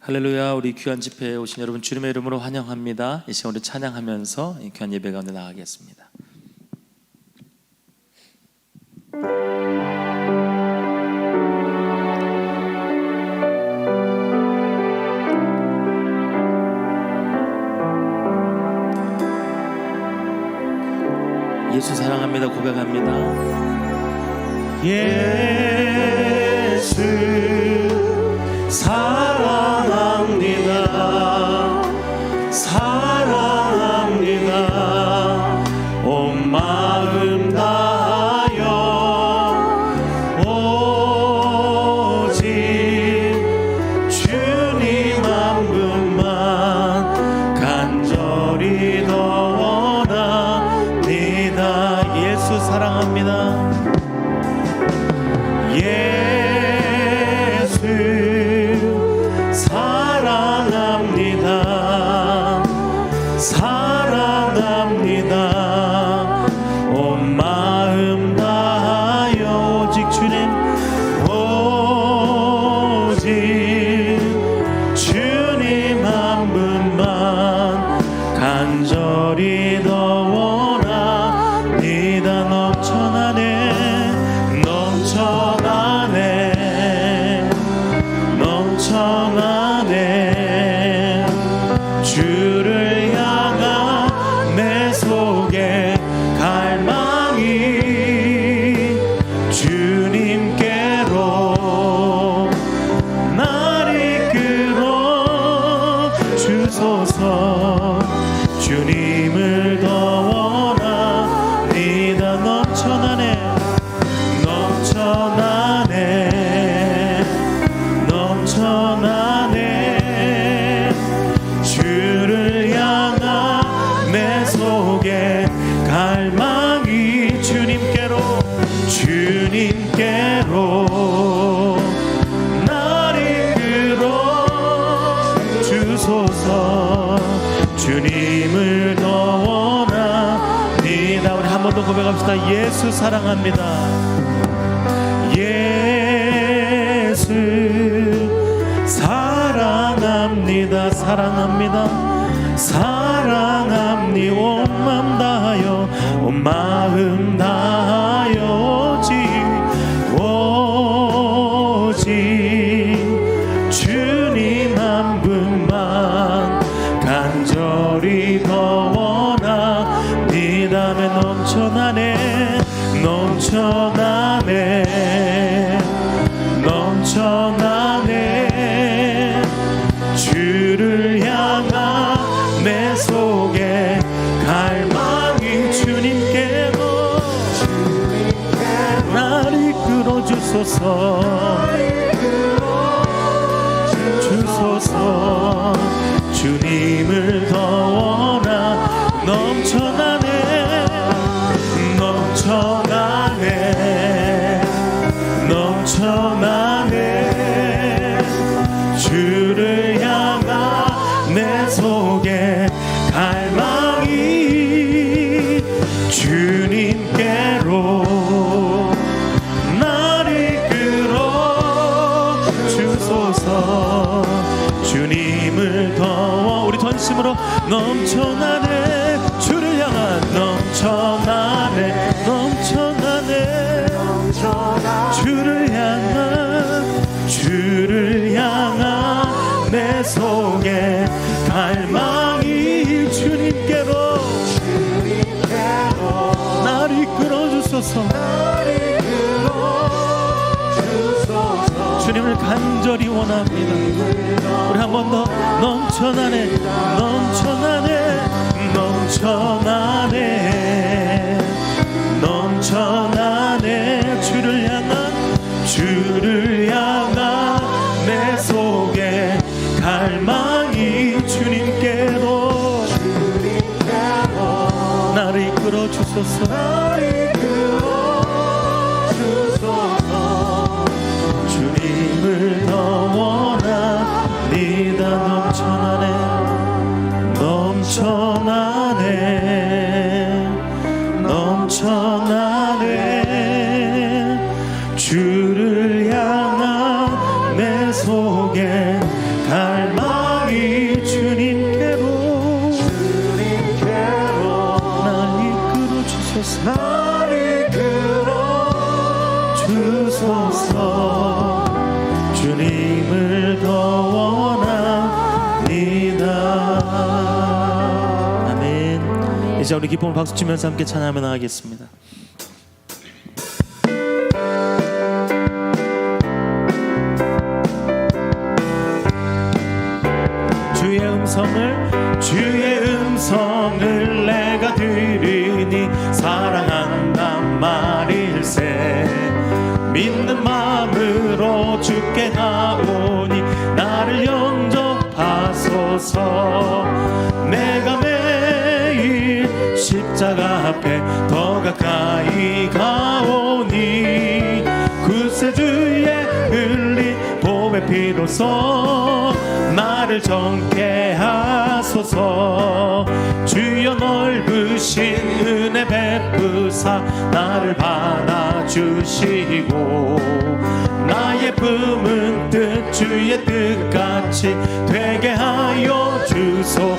할렐루야. 우리 귀한 집회에 오신 여러분 주님의 이름으로 환영합니다. 이 시간 우리 찬양하면서 이 귀한 예배 가운데 나가겠습니다. 예수 사랑합니다 고백합니다. 예수 사랑합니다. 사랑합니다. 온 마음 다하여 오직 주님 한 분만 간절히 더 원합니다. 예수 사랑합니다. 예수 사랑합니다. 사랑합니다. 온 마음 다하여 오직 주님 한 분만 간절히 더 원합니다. 넘쳐나네 주를 향한 내 속에 갈망이 주님께로 날 이끌어 주소서. 주님을 더 원합니다. 넘쳐나네 주를 향한 내 속에 갈망이 주님께로 날 이끌어 주소서. 주님을 더 원합니다. 우리 한 번 더 고백합시다. 예수 사랑합니다. 예수 사랑합니다. 사랑합니 온 마음 다하여 오직 주님 한 분만 간절히 더 원합니다. 넘쳐나네 주를 향한 내 속에 갈망이 주님께로 날 이끌어 주소서. 주님을 더 원하. 넘쳐나네 주를 향한 내 속에 갈망이 주님께로 날 이끌어 주소서. 주님을 더 우리 전심으로 넘쳐나네 주를 향한 주를 향한 내 속에 갈망이 주님께로 날 이끌어 주소서. 주님을 간절히 원합니다. 우리 한 번 더. 넘쳐나네 주를 향한 내 속에 갈망이 주님께로 나를 이끌어 주소서. 주님을 더 원합니다. 넘쳐나네 주를 향한 내 속에 갈망이 주님께로 날 이끌어 주소서 날 이끌어 주소서 주님을 더 원합니다. 아멘. 이제 우리 기쁨을 박수 치면서 함께 찬양하며 나가겠습니다. 주의 음성을 내가 들으니 사랑한단 말일세. 믿는 마음으로 주께 나오니 나를 영접하소서. 내가 매일 십자가 앞에 더 가까이 가오니 구세주의 흘린 봄의 피로써 나를 정케 하소서. 주여 넓으신 은혜 베푸사 나를 받아주시고 나의 품은 뜻 주의 뜻같이 되게 하여 주소.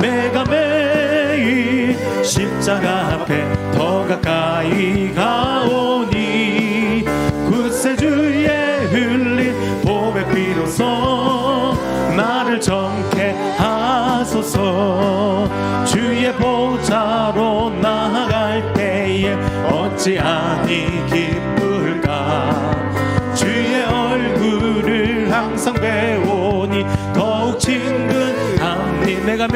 내가 매일 십자가 앞에 더 가까이 가오니 구세주의 흘린 봄의 피로써 나를 정케 하소서. 주의 보좌로 나아갈 때에 어찌하니 기쁠까. 주의 얼굴을 항상 배우니 더욱 친근함니. 내가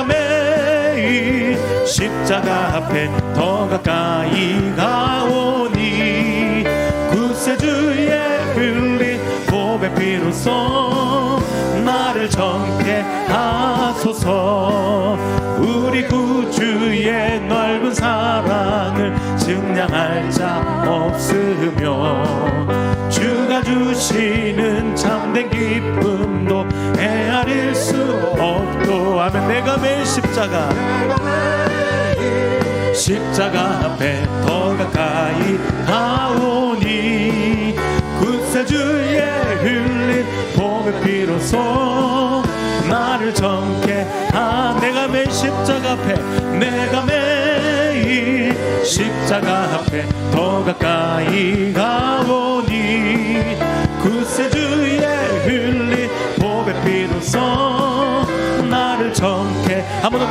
매일 십자가 앞에 더 가까이 가오니 구세주의 흘린 봄의 피로써 나를 정케 하소서. 우리 구주의 넓은 사랑을 증량할 자 없으며 주가 주시는 참된 기쁨도 헤아릴 수 없도. 아멘. 내가 매일 십자가 앞에 더 가까이 가오니 구세주의 흘린 봄의 피로써 나를 정케 내가 매일 십자가 앞에 더 가까이 가오니 구세주의 흘린 봄의 피로써 나를 정케. 한번 더.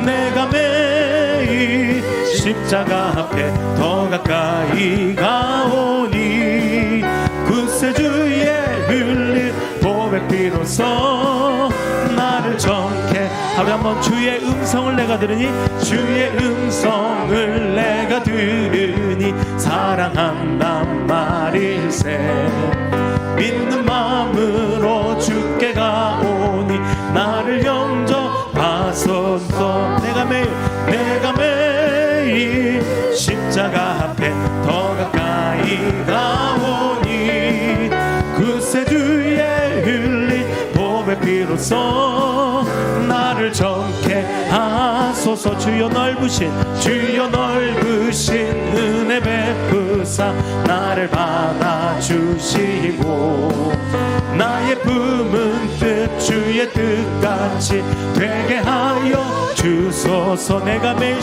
내가 매일 십자가 앞에 더 가까이 가오니 구세주의 흘린 봄의 피로써 나를 정케. 하루에 한번 주의 음성을 내가 들으니 사랑한단 말일세. 믿는 마음으로 주께 가오니 나를 영접하소서. 내가 매일 십자가 앞에 더 가까이 가오니 구세주의 흘린 봄의 피로써 나를 정케 하소서. 주여 넓으신 은혜 베푸사 나를 받아주시고 나의 품은 뜻 주의 뜻같이 되게 하여 주소서. 내가 매일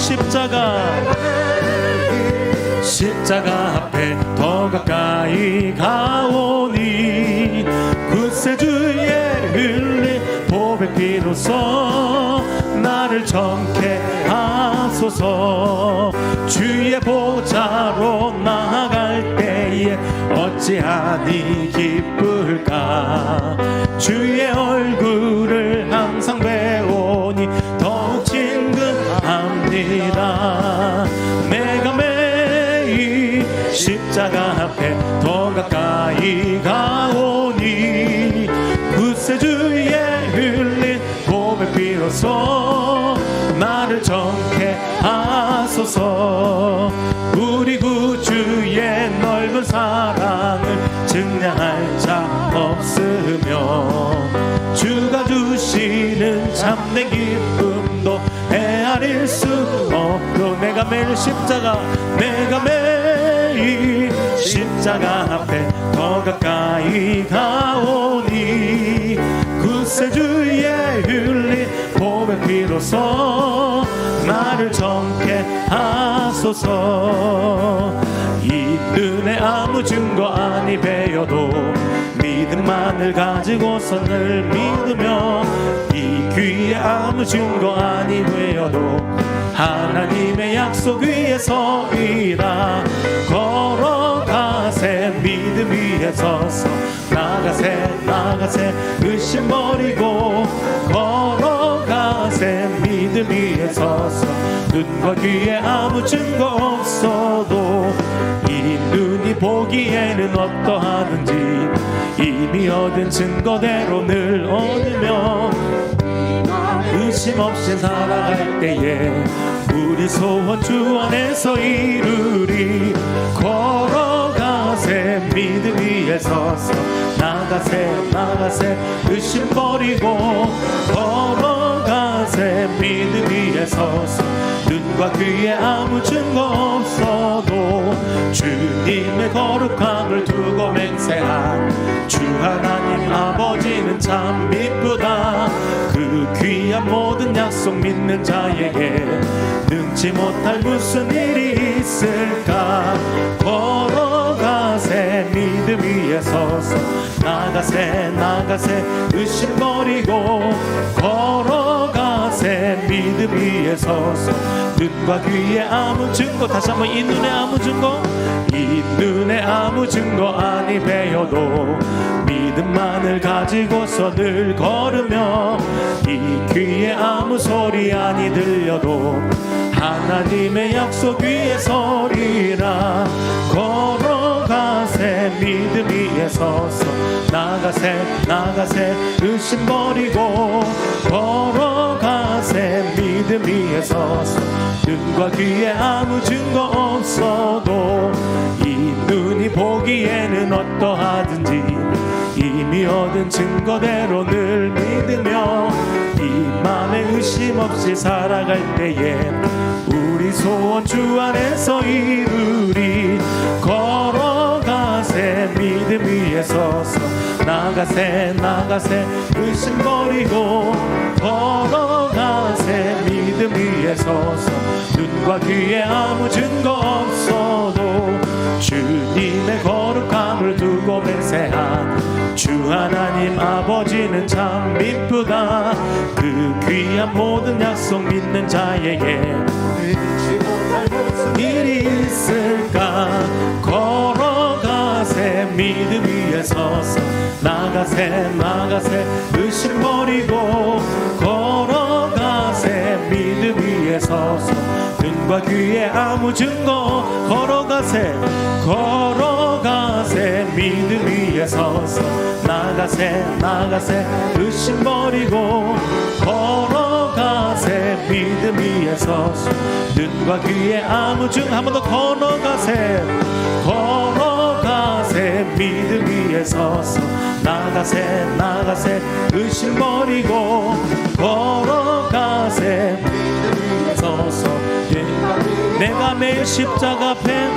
십자가 앞에 더 가까이 가오니 구세주의 흘린 봄의 피로써 나를 정케 하소서. 주의 보좌로 나아갈 때에 어찌하니 기쁠까. 주의 얼굴을 항상 배우니 더욱 친근합니다. 내가 매일 십자가 앞에 더 가까이 가오니 구세주의 흘린 봄의 피로써 나를 정케 하소서. 우리 구주의 넓은 사랑을 증량할 자 없으며 주가 주시는 참된 기쁨도 헤아릴 수 없도. 내가 매일 매일 십자가 앞에 더 가까이 가오니 구세주의 흘린 보배 피로써 나를 정케 하소서. 이 눈에 아무 증거 아니 배여도 믿음만을 가지고서 늘 믿으며 이 귀에 아무 증거 아니 되어도 하나님의 약속 위에 서리라. 걸어가세 믿음 위에 서서 나가세 나가세 의심 버리고 걸어가세 믿음 위에 서서 눈과 귀에 아무 증거 없어도 이 눈이 보기에는 어떠하든지 이미 얻은 증거대로 늘 얻으며 의심 없이 살아갈 때에 우리 소원 주 안에서 이루리. 걸어가세 믿음 위에 서서 나가세 나가세 의심 버리고 걸어가세 믿음 위에 서서 눈과 귀에 아무 증거 없어도 주님의 거룩함을 두고 맹세한 주 하나님 아버지는 참 미쁘다. 그 귀한 모든 약속 믿는 자에게 능치 못할 무슨 일이 있을까. 걸어가세 믿음 위에 서서 나가세 나가세 의심 버리고 걸어가세 믿음 위에 서서 눈과 귀에 아무 증거. 다시 한번 이 눈에 아무 증거. 이 눈에 아무 증거 아니 배여도 믿음만을 가지고서 늘 걸으며 이 귀에 아무 소리 아니 들려도 하나님의 약속 위에 서리라. 걸어가세 믿음 위에 서서 나가세 나가세 의심 버리고 걸어가세 믿음 위에 서서 눈과 귀에 아무 증거 없어도 이 눈이 보기에는 어떠하든지 이미 얻은 증거대로 늘 믿으며 이 맘에 의심 없이 살아갈 때에 우리 소원 주 안에서 이루리. 걸어가세 믿음 위에 서서 나가세 나가세 의심 버리고 걸어가세 믿음 위에 서서 눈과 귀에 아무 증거 없어도 주님의 거룩함을 두고 맹세한 주 하나님 아버지는 참 미쁘다. 그 귀한 모든 약속 믿는 자에게 무슨 일이 있을까. 걸어가세 믿음 위에 서서 나가세 나가세 의심 버리고 걸어가세 믿음 위에 서서 눈과 귀에 아무 증거. 걸어가세 걸어가세 믿음 위에 서서 나가세 나가세 의심 버리고 걸어가세 믿음 위에 서서 눈과 귀에 아무 증거. 한 번 더 걸어가세 걸어가세 믿음 위에 서서 나가세 나가세 의심 버리고 걸어가세 믿음 위에 서서 내가 매일 십자가 앞에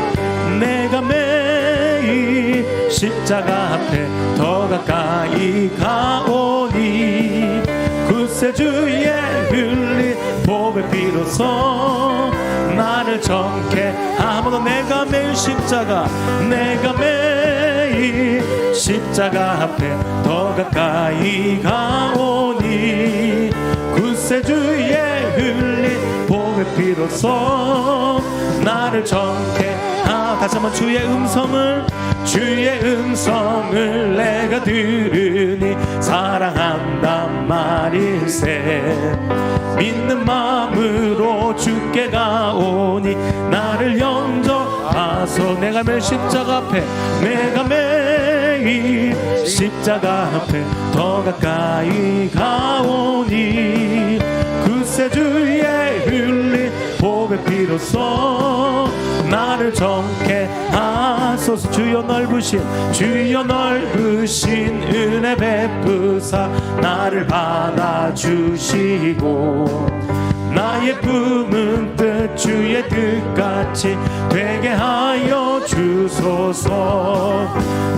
내가 매일 십자가 앞에 더 가까이 가오니 구세주의 흘린 보배 피로써 나를 정케 아무도. 내가 매일 십자가 내가 매일 십자가 앞에 더 가까이 가오니 구세주의 흘린 보배 피로써 나를 정케 다시 한번 주의 음성을 내가 들으니 사랑한단 말일세. 믿는 마음으로 주께 가오니 나를 영접하소. 내가 매일 십자가 앞에 내가 매일 십자가 앞에 더 가까이 가오니 구세주의 흘린 보배 피로써 나를 정케 하소서. 주여 넓으신 은혜 베푸사 나를 받아주시고 나의 품은 뜻 주의 뜻같이 되게 하여 주소서.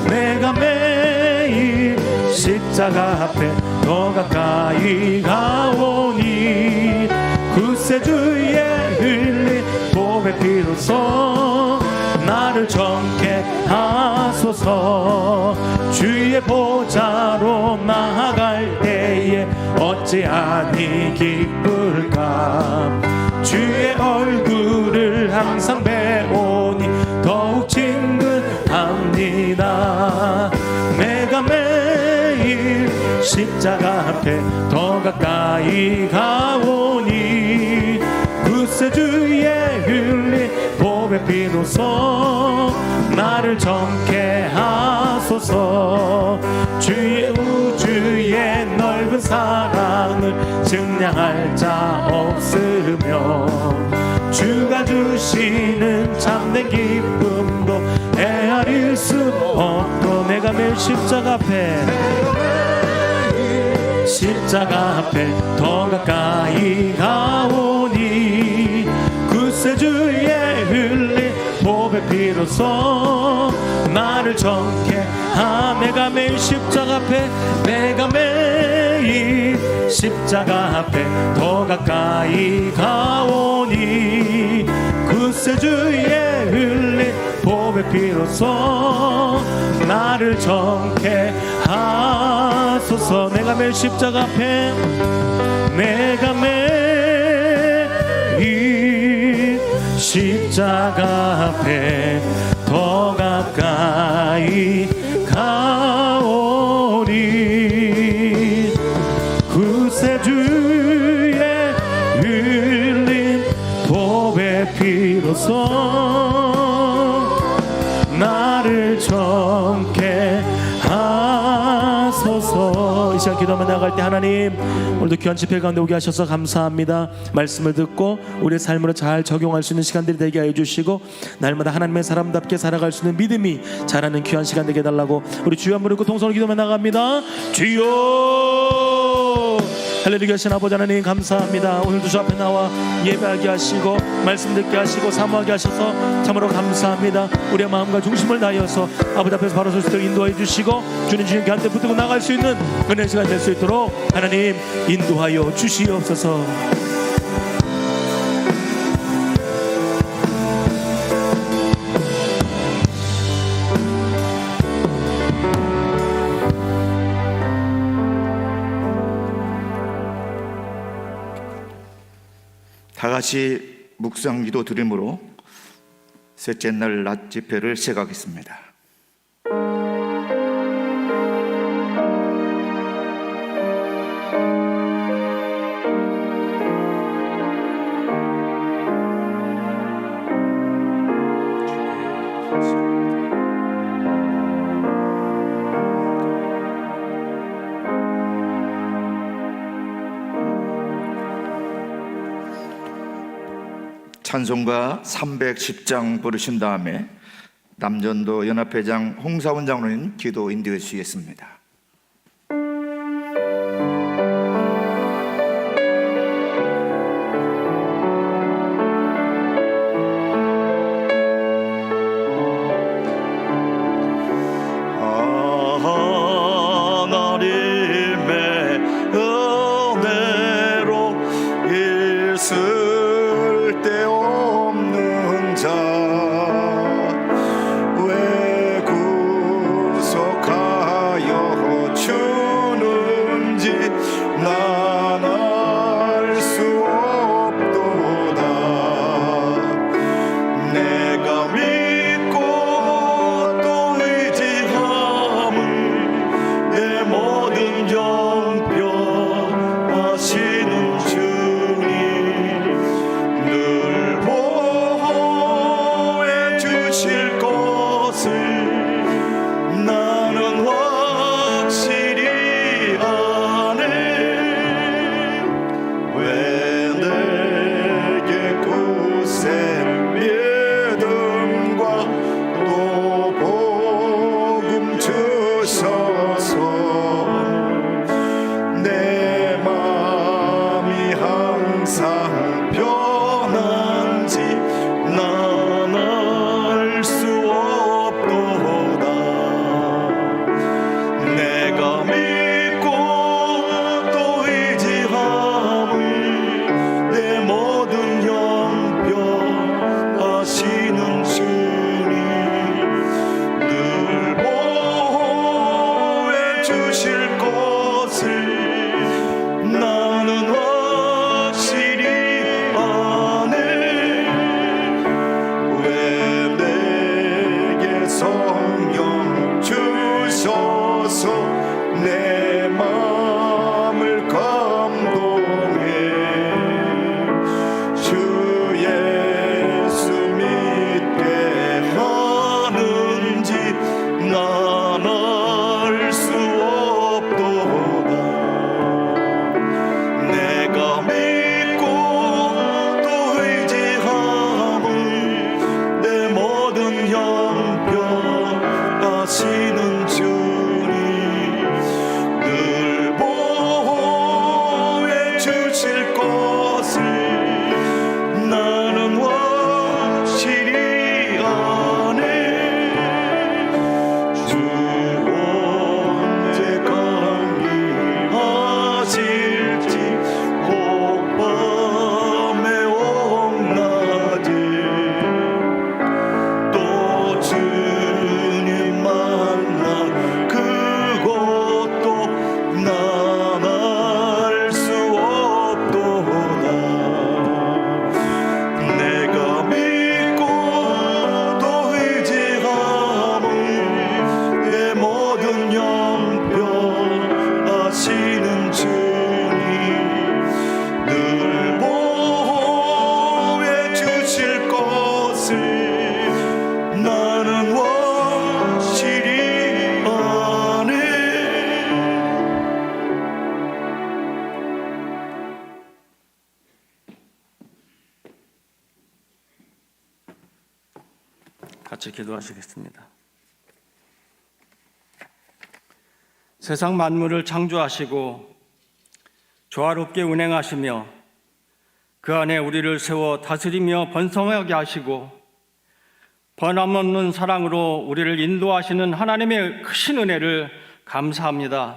내가 매일 십자가 앞에 더 가까이 가오니 구세주의 흘린 보배 피로써 나를 정케 하소서. 주의 보좌로 나아갈 때에 어찌하니 기쁠까. 주의 얼굴을 항상 배우니 더욱 친근합니다. 내가 매일 십자가 앞에 더 가까이 가오니 구세주의 흘린 보배 피로써 나를 정케 하소서. 주의 우주의 넓은 사랑을 증량할 자 없으며 주가 주시는 참된 기쁨도 헤아릴 수 없고 내가 매일 십자가 앞에 더 가까이 가오니 구세주의 흘린 보배 피로써 나를 정케 하. 내가 매일 십자가 앞에 더 가까이 가오니 구세주의 흘린 보배 피로써 나를 정케 하소서. 내가 매일 십자가 앞에 더 가까이 가오니 구세주의 흘린 보배 피로써 나를 정케 하소서. 이 시간 기도하며 나갈 때 하나님 오늘도 귀한 집회 가운데 오게 하셔서 감사합니다. 말씀을 듣고 우리의 삶으로 잘 적용할 수 있는 시간들이 되게 하여 주시고 날마다 하나님의 사람답게 살아갈 수 있는 믿음이 자라는 귀한 시간 되게 해달라고 우리 주여 한번 읽고 통성을 기도하며 나갑니다. 주여 할렐루야. 하신 아버지 하나님 감사합니다. 오늘도 주 앞에 나와 예배하게 하시고 말씀 듣게 하시고 사모하게 하셔서 참으로 감사합니다. 우리의 마음과 중심을 다하여서 아버지 앞에서 바로 설 수 있도록 인도해 주시고 주님 주님께 한테 붙들고 나갈 수 있는 은혜 시간 될 수 있도록 하나님 인도하여 주시옵소서. 다 같이 묵상기도 드림으로 셋째 날 낮 집회를 시작하겠습니다. 찬송가 310장 부르신 다음에 남전도 연합회장 홍사원 장로님 기도 인도해 주시겠습니다. 왜 구속하여 보호하시는 주님 늘 보호해 주실 것을 나는 확실히 아네. 주 언제 강림하실지 혹밤에 혹낮에 또 주님 만나 그것도 난 알 수 없도다. 내가 믿고 또 의지하는 내 모든 영변하시는 주님 늘 보호해 주실 것을 나는 확실히 아네. 같이 기도하시겠습니다. 세상 만물을 창조하시고 조화롭게 운행하시며 그 안에 우리를 세워 다스리며 번성하게 하시고 변함없는 사랑으로 우리를 인도하시는 하나님의 크신 은혜를 감사합니다.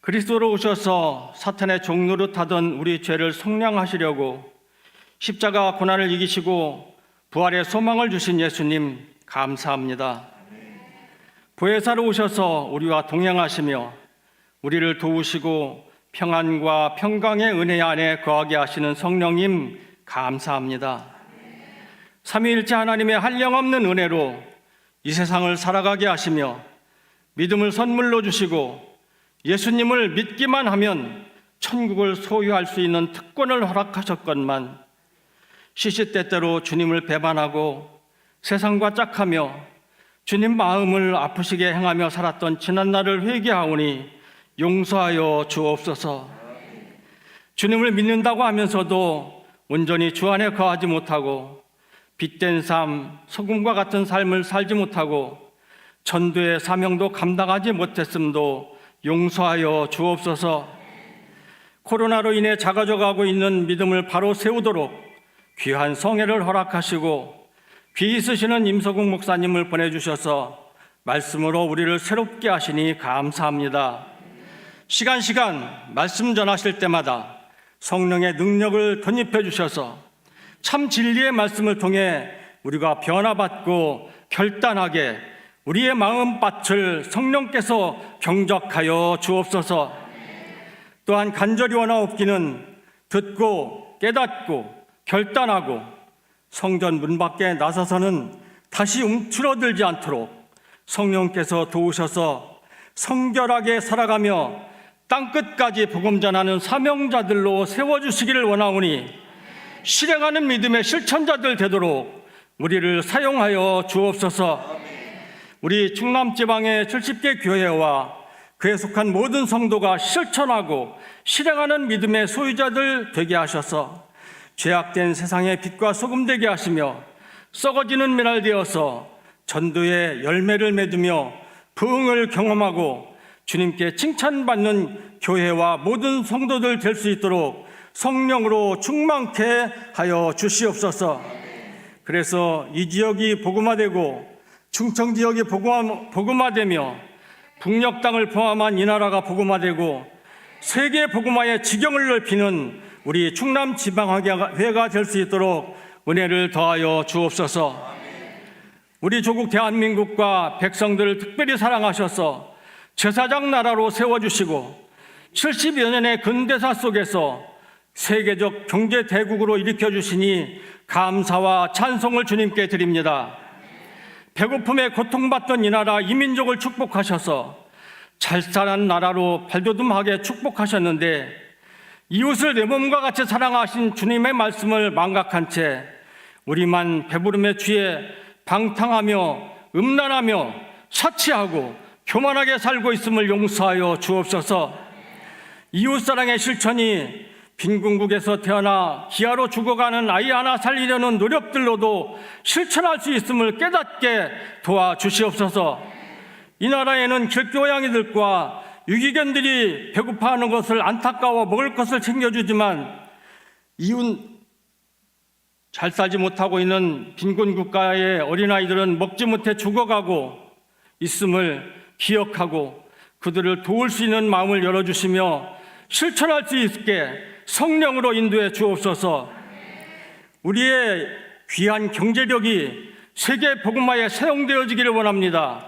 그리스도로 오셔서 사탄의 종노릇하던 우리 죄를 속량하시려고 십자가 고난을 이기시고 부활의 소망을 주신 예수님 감사합니다. 보혜사로 오셔서 우리와 동행하시며 우리를 도우시고 평안과 평강의 은혜 안에 거하게 하시는 성령님 감사합니다. 삼위일체 하나님의 한량없는 은혜로 이 세상을 살아가게 하시며 믿음을 선물로 주시고 예수님을 믿기만 하면 천국을 소유할 수 있는 특권을 허락하셨건만 시시때때로 주님을 배반하고 세상과 짝하며 주님 마음을 아프시게 행하며 살았던 지난날을 회개하오니 용서하여 주옵소서. 주님을 믿는다고 하면서도 온전히 주 안에 거하지 못하고 빛된 삶, 소금과 같은 삶을 살지 못하고 전도의 사명도 감당하지 못했음도 용서하여 주옵소서. 코로나로 인해 작아져가고 있는 믿음을 바로 세우도록 귀한 성회를 허락하시고 귀 있으시는 임석웅 목사님을 보내주셔서 말씀으로 우리를 새롭게 하시니 감사합니다. 시간 말씀 전하실 때마다 성령의 능력을 덧입혀 주셔서 참 진리의 말씀을 통해 우리가 변화받고 결단하게 우리의 마음밭을 성령께서 경적하여 주옵소서. 또한 간절히 원하옵기는 듣고 깨닫고 결단하고 성전 문 밖에 나서서는 다시 움츠러들지 않도록 성령께서 도우셔서 성결하게 살아가며 땅끝까지 복음 전하는 사명자들로 세워주시기를 원하오니 실행하는 믿음의 실천자들 되도록 우리를 사용하여 주옵소서. 우리 충남지방의 70개 교회와 그에 속한 모든 성도가 실천하고 실행하는 믿음의 소유자들 되게 하셔서 죄악된 세상의 빛과 소금 되게 하시며 썩어지는 미랄 되어서 전도의 열매를 맺으며 부흥을 경험하고 주님께 칭찬받는 교회와 모든 성도들 될 수 있도록 성령으로 충만케 하여 주시옵소서. 그래서 이 지역이 복음화되고 충청 지역이 복음화되며 북녘 땅을 포함한 이 나라가 복음화되고 세계 복음화의 지경을 넓히는 우리 충남 지방회가 될 수 있도록 은혜를 더하여 주옵소서. 우리 조국 대한민국과 백성들을 특별히 사랑하셔서 제사장 나라로 세워주시고 70여 년의 근대사 속에서 세계적 경제 대국으로 일으켜주시니 감사와 찬송을 주님께 드립니다. 배고픔에 고통받던 이 나라 이민족을 축복하셔서 잘살한 나라로 발돋움하게 축복하셨는데 이웃을 내 몸과 같이 사랑하신 주님의 말씀을 망각한 채 우리만 배부름의 취해 방탕하며 음란하며 사치하고 교만하게 살고 있음을 용서하여 주옵소서. 이웃사랑의 실천이 빈궁국에서 태어나 기아로 죽어가는 아이 하나 살리려는 노력들로도 실천할 수 있음을 깨닫게 도와주시옵소서. 이 나라에는 길고양이들과 유기견들이 배고파하는 것을 안타까워 먹을 것을 챙겨주지만 이웃 잘 살지 못하고 있는 빈곤 국가의 어린아이들은 먹지 못해 죽어가고 있음을 기억하고 그들을 도울 수 있는 마음을 열어주시며 실천할 수 있게 성령으로 인도해 주옵소서. 우리의 귀한 경제력이 세계 복음화에 사용되어지기를 원합니다.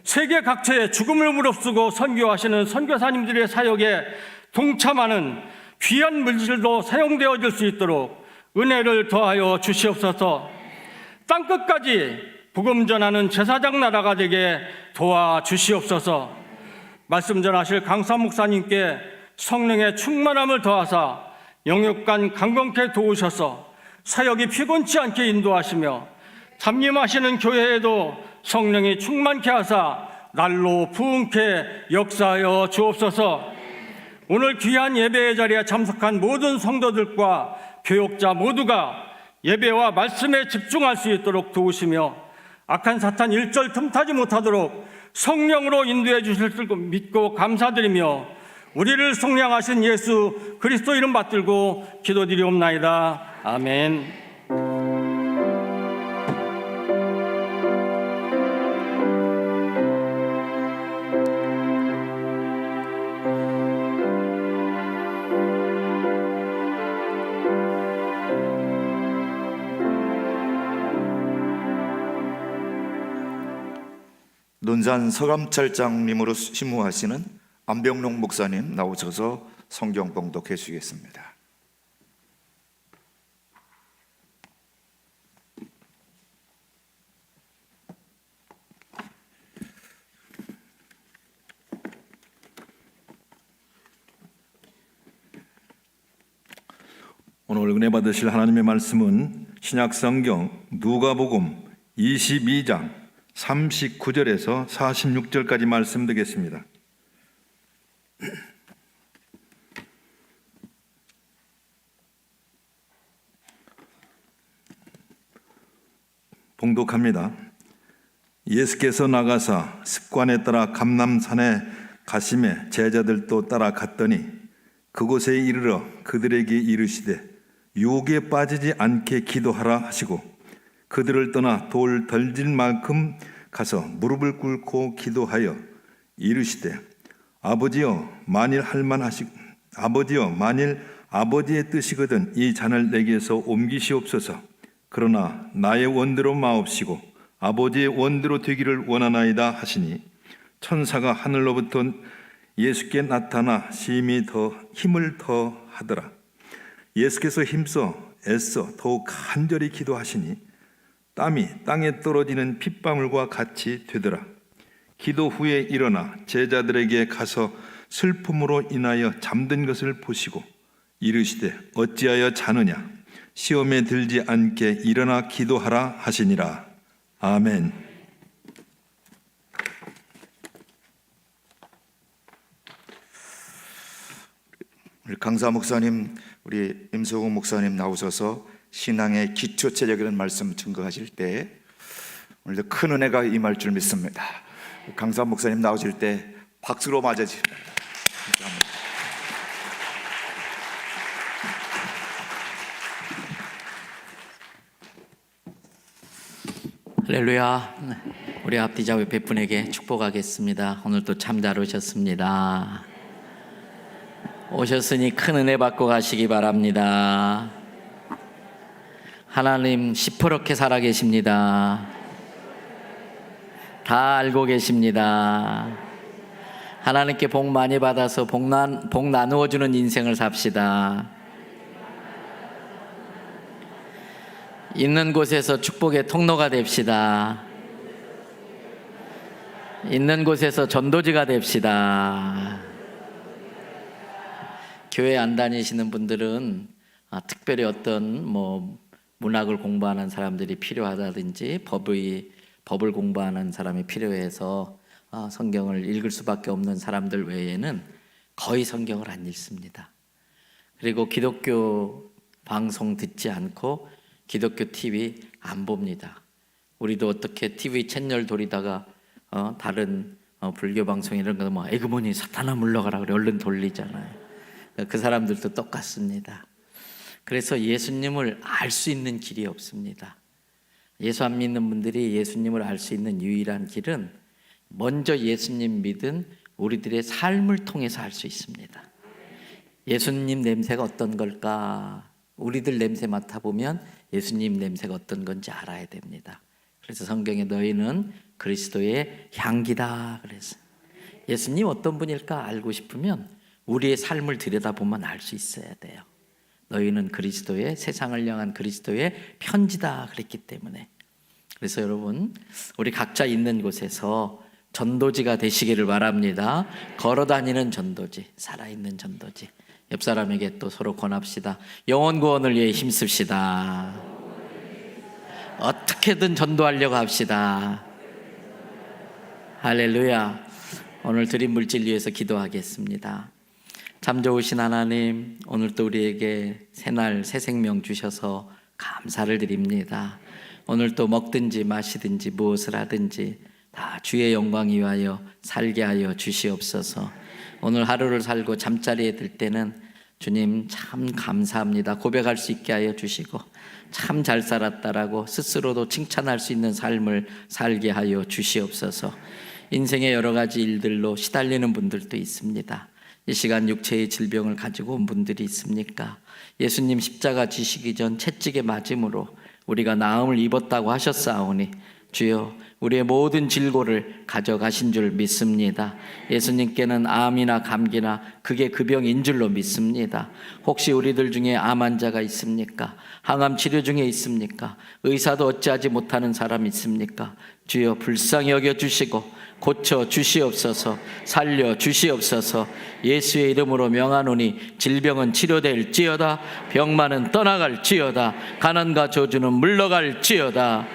세계 각처에 죽음을 무릅쓰고 선교하시는 선교사님들의 사역에 동참하는 귀한 물질도 사용되어질 수 있도록 은혜를 더하여 주시옵소서. 땅끝까지 복음 전하는 제사장 나라가 되게 도와주시옵소서. 말씀 전하실 강사 목사님께 성령의 충만함을 더하사 영육간 강건케 도우셔서 사역이 피곤치 않게 인도하시며 담임하시는 교회에도 성령이 충만케 하사 날로 부흥케 역사하여 주옵소서. 오늘 귀한 예배의 자리에 참석한 모든 성도들과 교역자 모두가 예배와 말씀에 집중할 수 있도록 도우시며 악한 사탄 일절 틈타지 못하도록 성령으로 인도해 주실 줄 믿고 감사드리며 우리를 속량하신 예수 그리스도 이름 받들고 기도드리옵나이다. 아멘. 논산 서감찰장님으로 심무하시는 안병록 목사님 나오셔서 성경 봉독해 주시겠습니다. 오늘 은혜 받으실 하나님의 말씀은 신약 성경 누가복음 22장 39절에서 46절까지 말씀드리겠습니다. 봉독합니다. 예수께서 나가사 습관에 따라 감람산에 가심에 제자들도 따라갔더니 그곳에 이르러 그들에게 이르시되 유혹에 빠지지 않게 기도하라 하시고 그들을 떠나 돌 덜질 만큼 가서 무릎을 꿇고 기도하여 이르시되 아버지여 만일 아버지의 뜻이거든 이 잔을 내게서 옮기시옵소서. 그러나 나의 원대로 마옵시고 아버지의 원대로 되기를 원하나이다 하시니 천사가 하늘로부터 예수께 나타나 힘을 더하더라. 예수께서 힘써 애써 더욱 간절히 기도하시니 땀이 땅에 떨어지는 핏방울과 같이 되더라. 기도 후에 일어나 제자들에게 가서 슬픔으로 인하여 잠든 것을 보시고 이르시되 어찌하여 자느냐 시험에 들지 않게 일어나 기도하라 하시니라. 아멘. 우리 강사 목사님, 우리 임소국 목사님 나오셔서 신앙의 기초 체력이라는 말씀 증거하실 때 오늘도 큰 은혜가 임할 줄 믿습니다. 강사 목사님 나오실 때 박수로 맞아주십니다. 감사합니다. 할렐루야. 우리 앞뒤 좌우 몇 분에게 축복하겠습니다. 오늘도 참 잘 오셨습니다. 오셨으니 큰 은혜 받고 가시기 바랍니다. 하나님 시퍼렇게 살아계십니다. 다 알고 계십니다. 하나님께 복 많이 받아서 복 나누어주는 인생을 삽시다. 있는 곳에서 축복의 통로가 됩시다. 있는 곳에서 전도지가 됩시다. 교회 안 다니시는 분들은 특별히 어떤 문학을 공부하는 사람들이 필요하다든지 법을 공부하는 사람이 필요해서 성경을 읽을 수밖에 없는 사람들 외에는 거의 성경을 안 읽습니다. 그리고 기독교 방송 듣지 않고 기독교 TV 안 봅니다. 우리도 어떻게 TV 채널 돌리다가 다른 불교 방송 이런 거 뭐 에그머니 사탄아 물러가라 그래 얼른 돌리잖아요. 그 사람들도 똑같습니다. 그래서 예수님을 알 수 있는 길이 없습니다. 예수 안 믿는 분들이 예수님을 알 수 있는 유일한 길은 먼저 예수님 믿은 우리들의 삶을 통해서 알 수 있습니다. 예수님 냄새가 어떤 걸까? 우리들 냄새 맡아보면 예수님 냄새가 어떤 건지 알아야 됩니다. 그래서 성경에 너희는 그리스도의 향기다 그랬어요. 예수님 어떤 분일까 알고 싶으면 우리의 삶을 들여다보면 알 수 있어야 돼요. 너희는 그리스도의, 세상을 향한 그리스도의 편지다 그랬기 때문에. 그래서 여러분, 우리 각자 있는 곳에서 전도지가 되시기를 바랍니다. 걸어다니는 전도지, 살아있는 전도지. 옆 사람에게 또 서로 권합시다. 영혼 구원을 위해 힘씁시다. 어떻게든 전도하려고 합시다. 할렐루야. 오늘 드린 물질 위해서 기도하겠습니다. 참 좋으신 하나님, 오늘 또 우리에게 새날 새 생명 주셔서 감사를 드립니다. 오늘 또 먹든지 마시든지 무엇을 하든지 다 주의 영광 위하여 살게 하여 주시옵소서. 오늘 하루를 살고 잠자리에 들 때는 주님 참 감사합니다 고백할 수 있게 하여 주시고, 참 잘 살았다라고 스스로도 칭찬할 수 있는 삶을 살게 하여 주시옵소서. 인생의 여러 가지 일들로 시달리는 분들도 있습니다. 이 시간 육체의 질병을 가지고 온 분들이 있습니까? 예수님 십자가 지시기 전 채찍에 맞음으로 우리가 나음을 입었다고 하셨사오니 주여 우리의 모든 질고를 가져가신 줄 믿습니다. 예수님께는 암이나 감기나 그게 그 병인 줄로 믿습니다. 혹시 우리들 중에 암 환자가 있습니까? 항암 치료 중에 있습니까? 의사도 어찌하지 못하는 사람 있습니까? 주여 불쌍히 여겨주시고 고쳐 주시옵소서. 살려 주시옵소서. 예수의 이름으로 명하노니 질병은 치료될지어다. 병만은 떠나갈지어다. 가난과 저주는 물러갈지어다.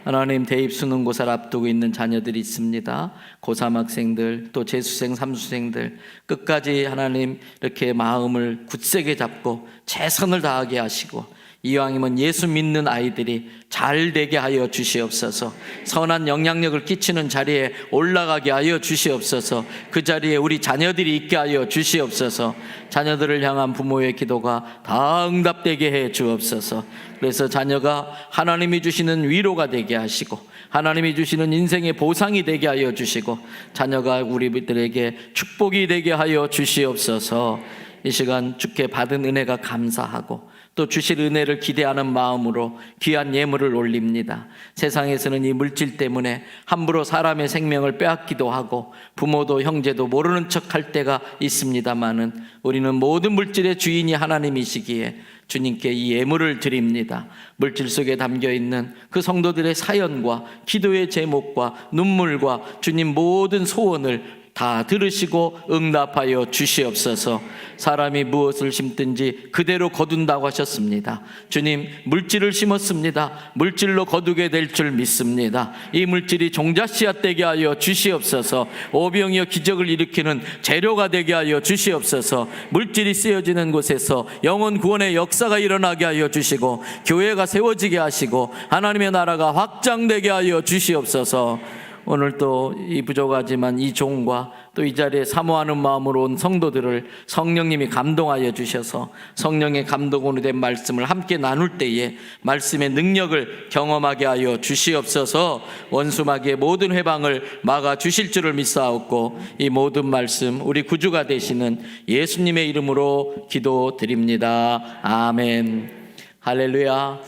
하나님, 대입 수능고사를 앞두고 있는 자녀들이 있습니다. 고3 학생들, 또 재수생, 삼수생들 끝까지 하나님 이렇게 마음을 굳세게 잡고 최선을 다하게 하시고, 이왕이면 예수 믿는 아이들이 잘 되게 하여 주시옵소서. 선한 영향력을 끼치는 자리에 올라가게 하여 주시옵소서. 그 자리에 우리 자녀들이 있게 하여 주시옵소서. 자녀들을 향한 부모의 기도가 다 응답되게 해 주옵소서. 그래서 자녀가 하나님이 주시는 위로가 되게 하시고, 하나님이 주시는 인생의 보상이 되게 하여 주시고, 자녀가 우리들에게 축복이 되게 하여 주시옵소서. 이 시간 주께 받은 은혜가 감사하고 또 주실 은혜를 기대하는 마음으로 귀한 예물을 올립니다. 세상에서는 이 물질 때문에 함부로 사람의 생명을 빼앗기도 하고 부모도 형제도 모르는 척할 때가 있습니다마는, 우리는 모든 물질의 주인이 하나님이시기에 주님께 이 예물을 드립니다. 물질 속에 담겨있는 그 성도들의 사연과 기도의 제목과 눈물과 주님 모든 소원을 다 들으시고 응답하여 주시옵소서. 사람이 무엇을 심든지 그대로 거둔다고 하셨습니다. 주님, 물질을 심었습니다. 물질로 거두게 될 줄 믿습니다. 이 물질이 종자 씨앗 되게 하여 주시옵소서. 오병이어 기적을 일으키는 재료가 되게 하여 주시옵소서. 물질이 쓰여지는 곳에서 영혼 구원의 역사가 일어나게 하여 주시고, 교회가 세워지게 하시고 하나님의 나라가 확장되게 하여 주시옵소서. 오늘 또 이 부족하지만 이 종과 또 이 자리에 사모하는 마음으로 온 성도들을 성령님이 감동하여 주셔서 성령의 감동으로 된 말씀을 함께 나눌 때에 말씀의 능력을 경험하게 하여 주시옵소서. 원수마귀의 모든 회방을 막아 주실 줄을 믿사옵고, 이 모든 말씀 우리 구주가 되시는 예수님의 이름으로 기도드립니다. 아멘. 할렐루야.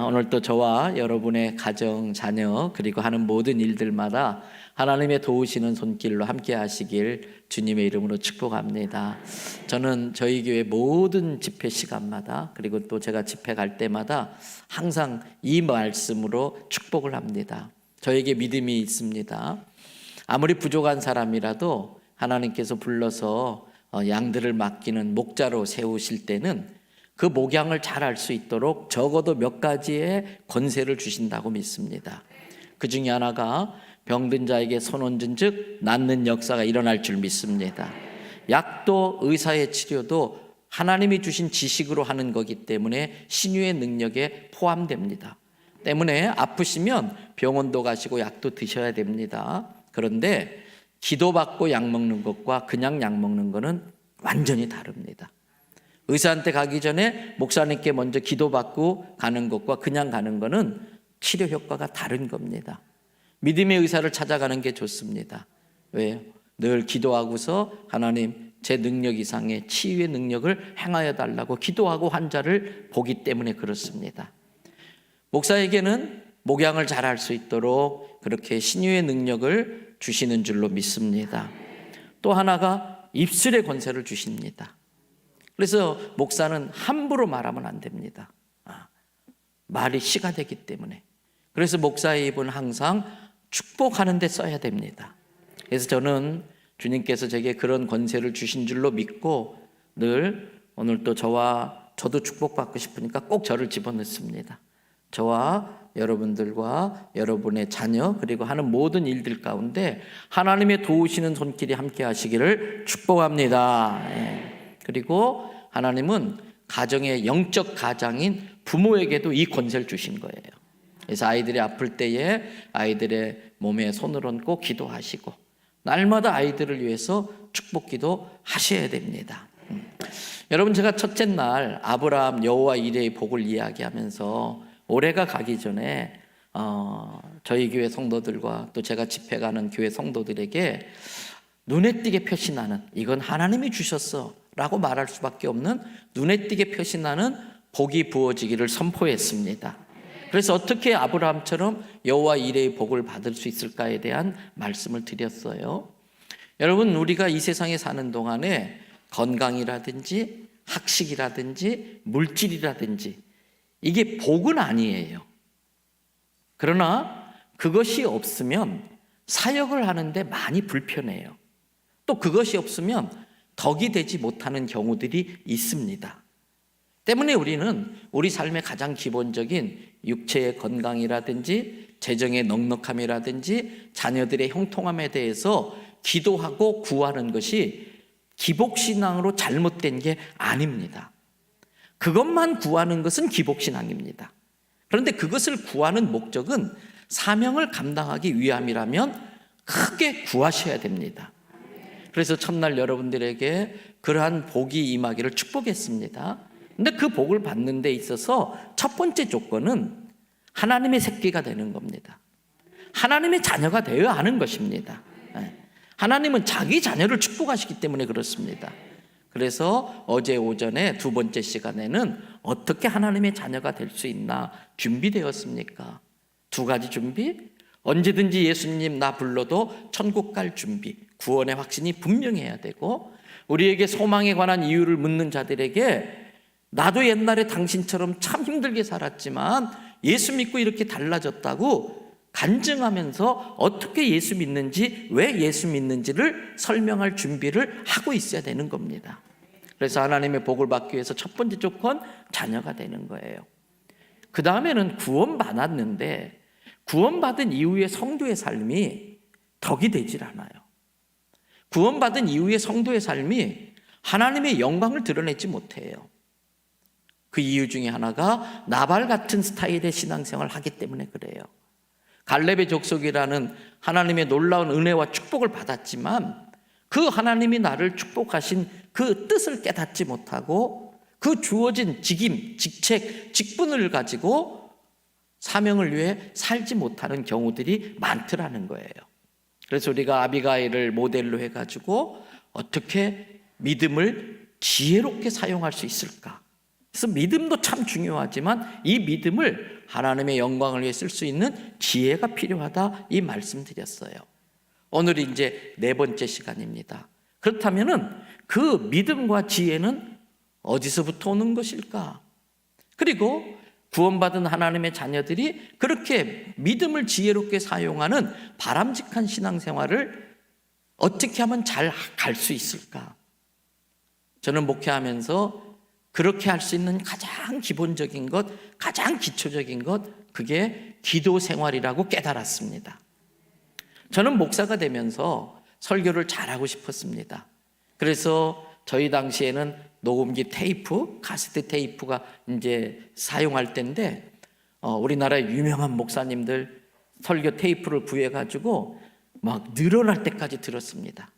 오늘 또 저와 여러분의 가정, 자녀 그리고 하는 모든 일들마다 하나님의 도우시는 손길로 함께 하시길 주님의 이름으로 축복합니다. 저는 저희 교회 모든 집회 시간마다 그리고 또 제가 집회 갈 때마다 항상 이 말씀으로 축복을 합니다. 저에게 믿음이 있습니다. 아무리 부족한 사람이라도 하나님께서 불러서 양들을 맡기는 목자로 세우실 때는 그 목양을 잘 알 수 있도록 적어도 몇 가지의 권세를 주신다고 믿습니다. 그 중에 하나가 병든 자에게 손 얹은 즉 낫는 역사가 일어날 줄 믿습니다. 약도 의사의 치료도 하나님이 주신 지식으로 하는 거기 때문에 신유의 능력에 포함됩니다. 때문에 아프시면 병원도 가시고 약도 드셔야 됩니다. 그런데 기도받고 약 먹는 것과 그냥 약 먹는 거는 완전히 다릅니다. 의사한테 가기 전에 목사님께 먼저 기도받고 가는 것과 그냥 가는 거는 치료 효과가 다른 겁니다. 믿음의 의사를 찾아가는 게 좋습니다. 왜요? 늘 기도하고서 하나님 제 능력 이상의 치유의 능력을 행하여 달라고 기도하고 환자를 보기 때문에 그렇습니다. 목사에게는 목양을 잘할 수 있도록 그렇게 신유의 능력을 주시는 줄로 믿습니다. 또 하나가 입술의 권세를 주십니다. 그래서 목사는 함부로 말하면 안 됩니다. 말이 씨가 되기 때문에. 그래서 목사의 입은 항상 축복하는 데 써야 됩니다. 그래서 저는 주님께서 제게 그런 권세를 주신 줄로 믿고 늘 오늘 또 저도 축복받고 싶으니까 꼭 저를 집어넣습니다. 저와 여러분들과 여러분의 자녀 그리고 하는 모든 일들 가운데 하나님의 도우시는 손길이 함께 하시기를 축복합니다. 그리고 하나님은 가정의 영적 가장인 부모에게도 이 권세를 주신 거예요. 그래서 아이들이 아플 때에 아이들의 몸에 손을 얹고 기도하시고 날마다 아이들을 위해서 축복 기도 하셔야 됩니다. 여러분 제가 첫째 날 아브라함 여호와 이레의 복을 이야기하면서 올해가 가기 전에 저희 교회 성도들과 또 제가 집회 가는 교회 성도들에게 눈에 띄게 표시나는 이건 하나님이 주셨어 라고 말할 수밖에 없는 눈에 띄게 표시나는 복이 부어지기를 선포했습니다. 그래서 어떻게 아브라함처럼 여호와 이레의 복을 받을 수 있을까에 대한 말씀을 드렸어요. 여러분 우리가 이 세상에 사는 동안에 건강이라든지 학식이라든지 물질이라든지 이게 복은 아니에요. 그러나 그것이 없으면 사역을 하는데 많이 불편해요. 또 그것이 없으면 덕이 되지 못하는 경우들이 있습니다. 때문에 우리는 우리 삶의 가장 기본적인 육체의 건강이라든지 재정의 넉넉함이라든지 자녀들의 형통함에 대해서 기도하고 구하는 것이 기복신앙으로 잘못된 게 아닙니다. 그것만 구하는 것은 기복신앙입니다. 그런데 그것을 구하는 목적은 사명을 감당하기 위함이라면 크게 구하셔야 됩니다. 그래서 첫날 여러분들에게 그러한 복이 임하기를 축복했습니다. 근데 그 복을 받는 데 있어서 첫 번째 조건은 하나님의 새끼가 되는 겁니다. 하나님의 자녀가 되어야 하는 것입니다. 하나님은 자기 자녀를 축복하시기 때문에 그렇습니다. 그래서 어제 오전에 두 번째 시간에는 어떻게 하나님의 자녀가 될 수 있나 준비되었습니까? 두 가지 준비. 언제든지 예수님 나 불러도 천국 갈 준비, 구원의 확신이 분명해야 되고 우리에게 소망에 관한 이유를 묻는 자들에게 나도 옛날에 당신처럼 참 힘들게 살았지만 예수 믿고 이렇게 달라졌다고 간증하면서 어떻게 예수 믿는지, 왜 예수 믿는지를 설명할 준비를 하고 있어야 되는 겁니다. 그래서 하나님의 복을 받기 위해서 첫 번째 조건, 자녀가 되는 거예요. 그 다음에는 구원받았는데 구원받은 이후의 성도의 삶이 덕이 되질 않아요. 구원받은 이후의 성도의 삶이 하나님의 영광을 드러내지 못해요. 그 이유 중에 하나가 나발 같은 스타일의 신앙생활을 하기 때문에 그래요. 갈렙의 족속이라는 하나님의 놀라운 은혜와 축복을 받았지만 그 하나님이 나를 축복하신 그 뜻을 깨닫지 못하고 그 주어진 직임, 직책, 직분을 가지고 사명을 위해 살지 못하는 경우들이 많더라는 거예요. 그래서 우리가 아비가일을 모델로 해가지고 어떻게 믿음을 지혜롭게 사용할 수 있을까? 그래서 믿음도 참 중요하지만 이 믿음을 하나님의 영광을 위해 쓸 수 있는 지혜가 필요하다 이 말씀 드렸어요. 오늘이 이제 네 번째 시간입니다. 그렇다면은 그 믿음과 지혜는 어디서부터 오는 것일까? 그리고 구원받은 하나님의 자녀들이 그렇게 믿음을 지혜롭게 사용하는 바람직한 신앙생활을 어떻게 하면 잘 갈 수 있을까? 저는 목회하면서 그렇게 할 수 있는 가장 기본적인 것, 가장 기초적인 것, 그게 기도 생활이라고 깨달았습니다. 저는 목사가 되면서 설교를 잘하고 싶었습니다. 그래서 저희 당시에는 녹음기 테이프, 카세트 테이프가 이제 사용할 때인데 우리나라의 유명한 목사님들 설교 테이프를 구해가지고 막 늘어날 때까지 들었습니다.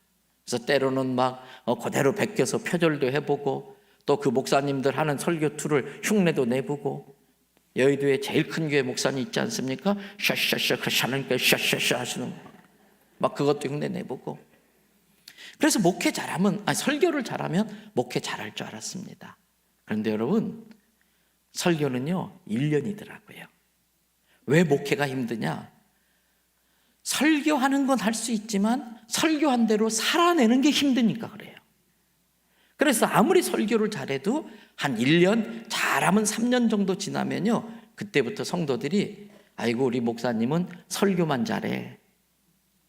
그래서 때로는 막 그대로 베껴서 표절도 해보고 또 그 목사님들 하는 설교 툴을 흉내도 내보고 여의도에 제일 큰 교회 목사님 있지 않습니까? 샤샤샤 샤는까 샤샤샤 하시는 막 그것도 흉내 내보고 그래서 목회 잘하면 설교를 잘하면 목회 잘할 줄 알았습니다. 그런데 여러분 설교는요 1년이더라고요. 왜 목회가 힘드냐? 설교하는 건 할 수 있지만 설교한 대로 살아내는 게 힘드니까 그래요. 그래서 아무리 설교를 잘해도 한 1년, 잘하면 3년 정도 지나면요 그때부터 성도들이 아이고 우리 목사님은 설교만 잘해,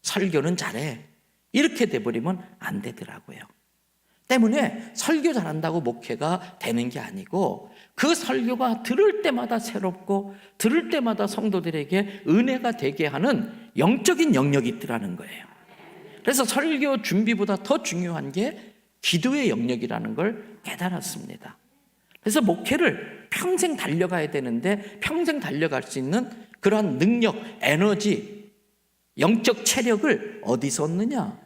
설교는 잘해 이렇게 돼버리면 안 되더라고요. 때문에 설교 잘한다고 목회가 되는 게 아니고 그 설교가 들을 때마다 새롭고 들을 때마다 성도들에게 은혜가 되게 하는 영적인 영역이 있더라는 거예요. 그래서 설교 준비보다 더 중요한 게 기도의 영역이라는 걸 깨달았습니다. 그래서 목회를 평생 달려가야 되는데 평생 달려갈 수 있는 그러한 능력, 에너지, 영적 체력을 어디서 얻느냐?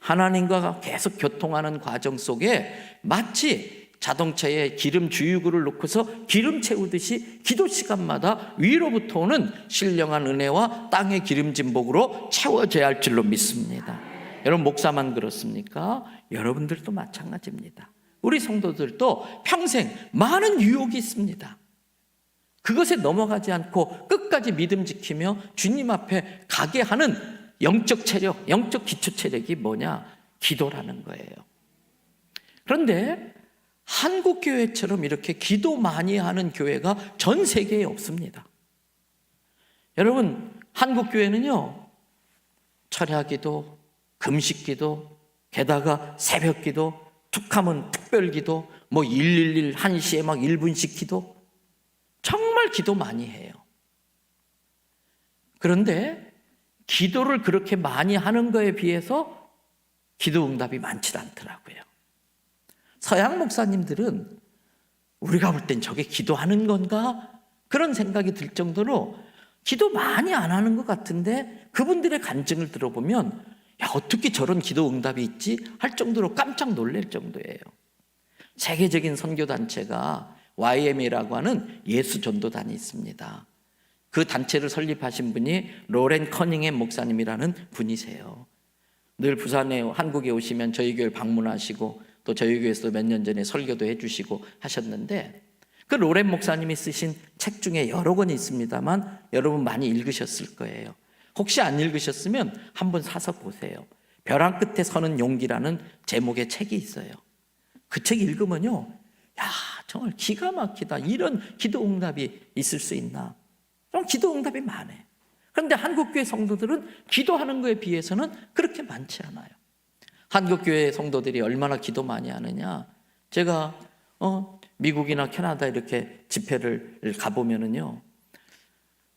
하나님과 계속 교통하는 과정 속에 마치 자동차에 기름 주유구를 놓고서 기름 채우듯이 기도 시간마다 위로부터 오는 신령한 은혜와 땅의 기름진 복으로 채워져야 할 줄로 믿습니다. 여러분 목사만 그렇습니까? 여러분들도 마찬가지입니다. 우리 성도들도 평생 많은 유혹이 있습니다. 그것에 넘어가지 않고 끝까지 믿음 지키며 주님 앞에 가게 하는 영적 체력, 영적 기초 체력이 뭐냐? 기도라는 거예요. 그런데 한국 교회처럼 이렇게 기도 많이 하는 교회가 전 세계에 없습니다. 여러분 한국 교회는요 철야기도, 금식기도, 게다가 새벽기도, 툭하면 특별기도, 뭐 111 1시에 막 1분씩 기도, 정말 기도 많이 해요. 그런데 기도를 그렇게 많이 하는 거에 비해서 기도 응답이 많지 않더라고요. 서양 목사님들은 우리가 볼 땐 저게 기도하는 건가? 그런 생각이 들 정도로 기도 많이 안 하는 것 같은데 그분들의 간증을 들어보면 야, 어떻게 저런 기도 응답이 있지? 할 정도로 깜짝 놀랄 정도예요. 세계적인 선교단체가 YMA라고 하는 예수 전도단이 있습니다. 그 단체를 설립하신 분이 로렌 커닝햄 목사님이라는 분이세요. 늘 부산에 한국에 오시면 저희 교회를 방문하시고 또 저희 교회에서 몇 년 전에 설교도 해주시고 하셨는데 그 로렌 목사님이 쓰신 책 중에 여러 권이 있습니다만 여러분 많이 읽으셨을 거예요. 혹시 안 읽으셨으면 한번 사서 보세요. 벼랑 끝에 서는 용기라는 제목의 책이 있어요. 그 책 읽으면요 야 정말 기가 막히다. 이런 기도 응답이 있을 수 있나. 좀 기도 응답이 많아요. 그런데 한국교회 성도들은 기도하는 거에 비해서는 그렇게 많지 않아요. 한국교회 성도들이 얼마나 기도 많이 하느냐. 제가 미국이나 캐나다 이렇게 집회를 가보면은요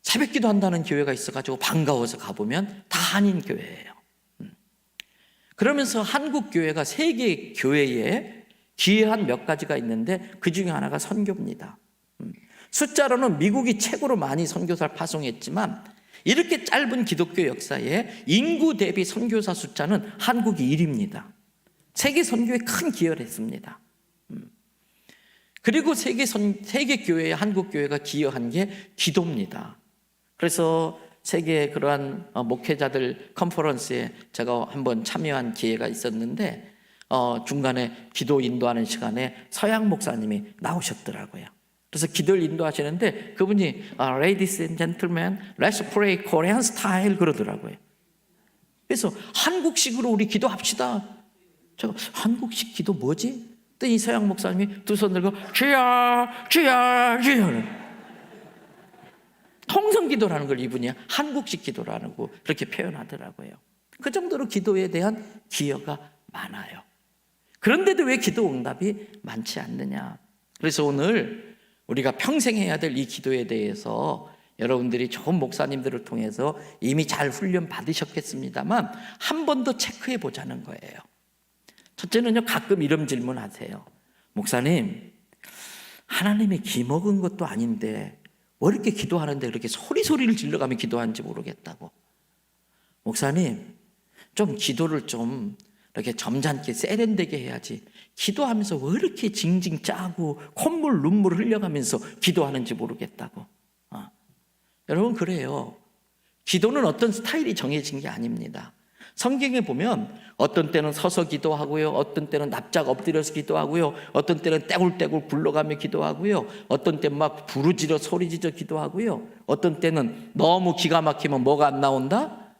새벽 기도한다는 교회가 있어가지고 반가워서 가보면 다 한인 교회예요. 그러면서 한국 교회가 세계 교회에 기여한 몇 가지가 있는데 그 중에 하나가 선교입니다. 숫자로는 미국이 최고로 많이 선교사를 파송했지만 이렇게 짧은 기독교 역사에 인구 대비 선교사 숫자는 한국이 1위입니다. 세계 선교에 큰 기여를 했습니다. 그리고 세계 교회에 한국 교회가 기여한 게 기도입니다. 그래서 세계 그러한 목회자들 컨퍼런스에 제가 한번 참여한 기회가 있었는데 중간에 기도 인도하는 시간에 서양 목사님이 나오셨더라고요. 그래서 기도를 인도하시는데 그분이 Ladies and gentlemen, let's pray Korean style 그러더라고요. 그래서 한국식으로 우리 기도합시다. 제가 한국식 기도 뭐지? 또 이 서양 목사님이 두 손 들고 주여 주여 주여 통성 기도라는 걸 이분이 한국식 기도라는 거 그렇게 표현하더라고요. 그 정도로 기도에 대한 기여가 많아요. 그런데도 왜 기도 응답이 많지 않느냐. 그래서 오늘 우리가 평생 해야 될 이 기도에 대해서 여러분들이 좋은 목사님들을 통해서 이미 잘 훈련 받으셨겠습니다만 한 번 더 체크해 보자는 거예요. 첫째는요, 가끔 이런 질문 하세요. 목사님, 하나님이 기먹은 것도 아닌데 왜 이렇게 기도하는데 그렇게 소리를 질러가며 기도하는지 모르겠다고. 목사님, 좀 기도를 좀 이렇게 점잖게 세련되게 해야지 기도하면서 왜 이렇게 징징 짜고 콧물 눈물 흘려가면서 기도하는지 모르겠다고. 여러분, 그래요. 기도는 어떤 스타일이 정해진 게 아닙니다. 성경에 보면 어떤 때는 서서 기도하고요, 어떤 때는 납작 엎드려서 기도하고요, 어떤 때는 떼굴떼굴 굴러가며 기도하고요, 어떤 때는 막 부르짖어 소리짖어 기도하고요, 어떤 때는 너무 기가 막히면 뭐가 안 나온다?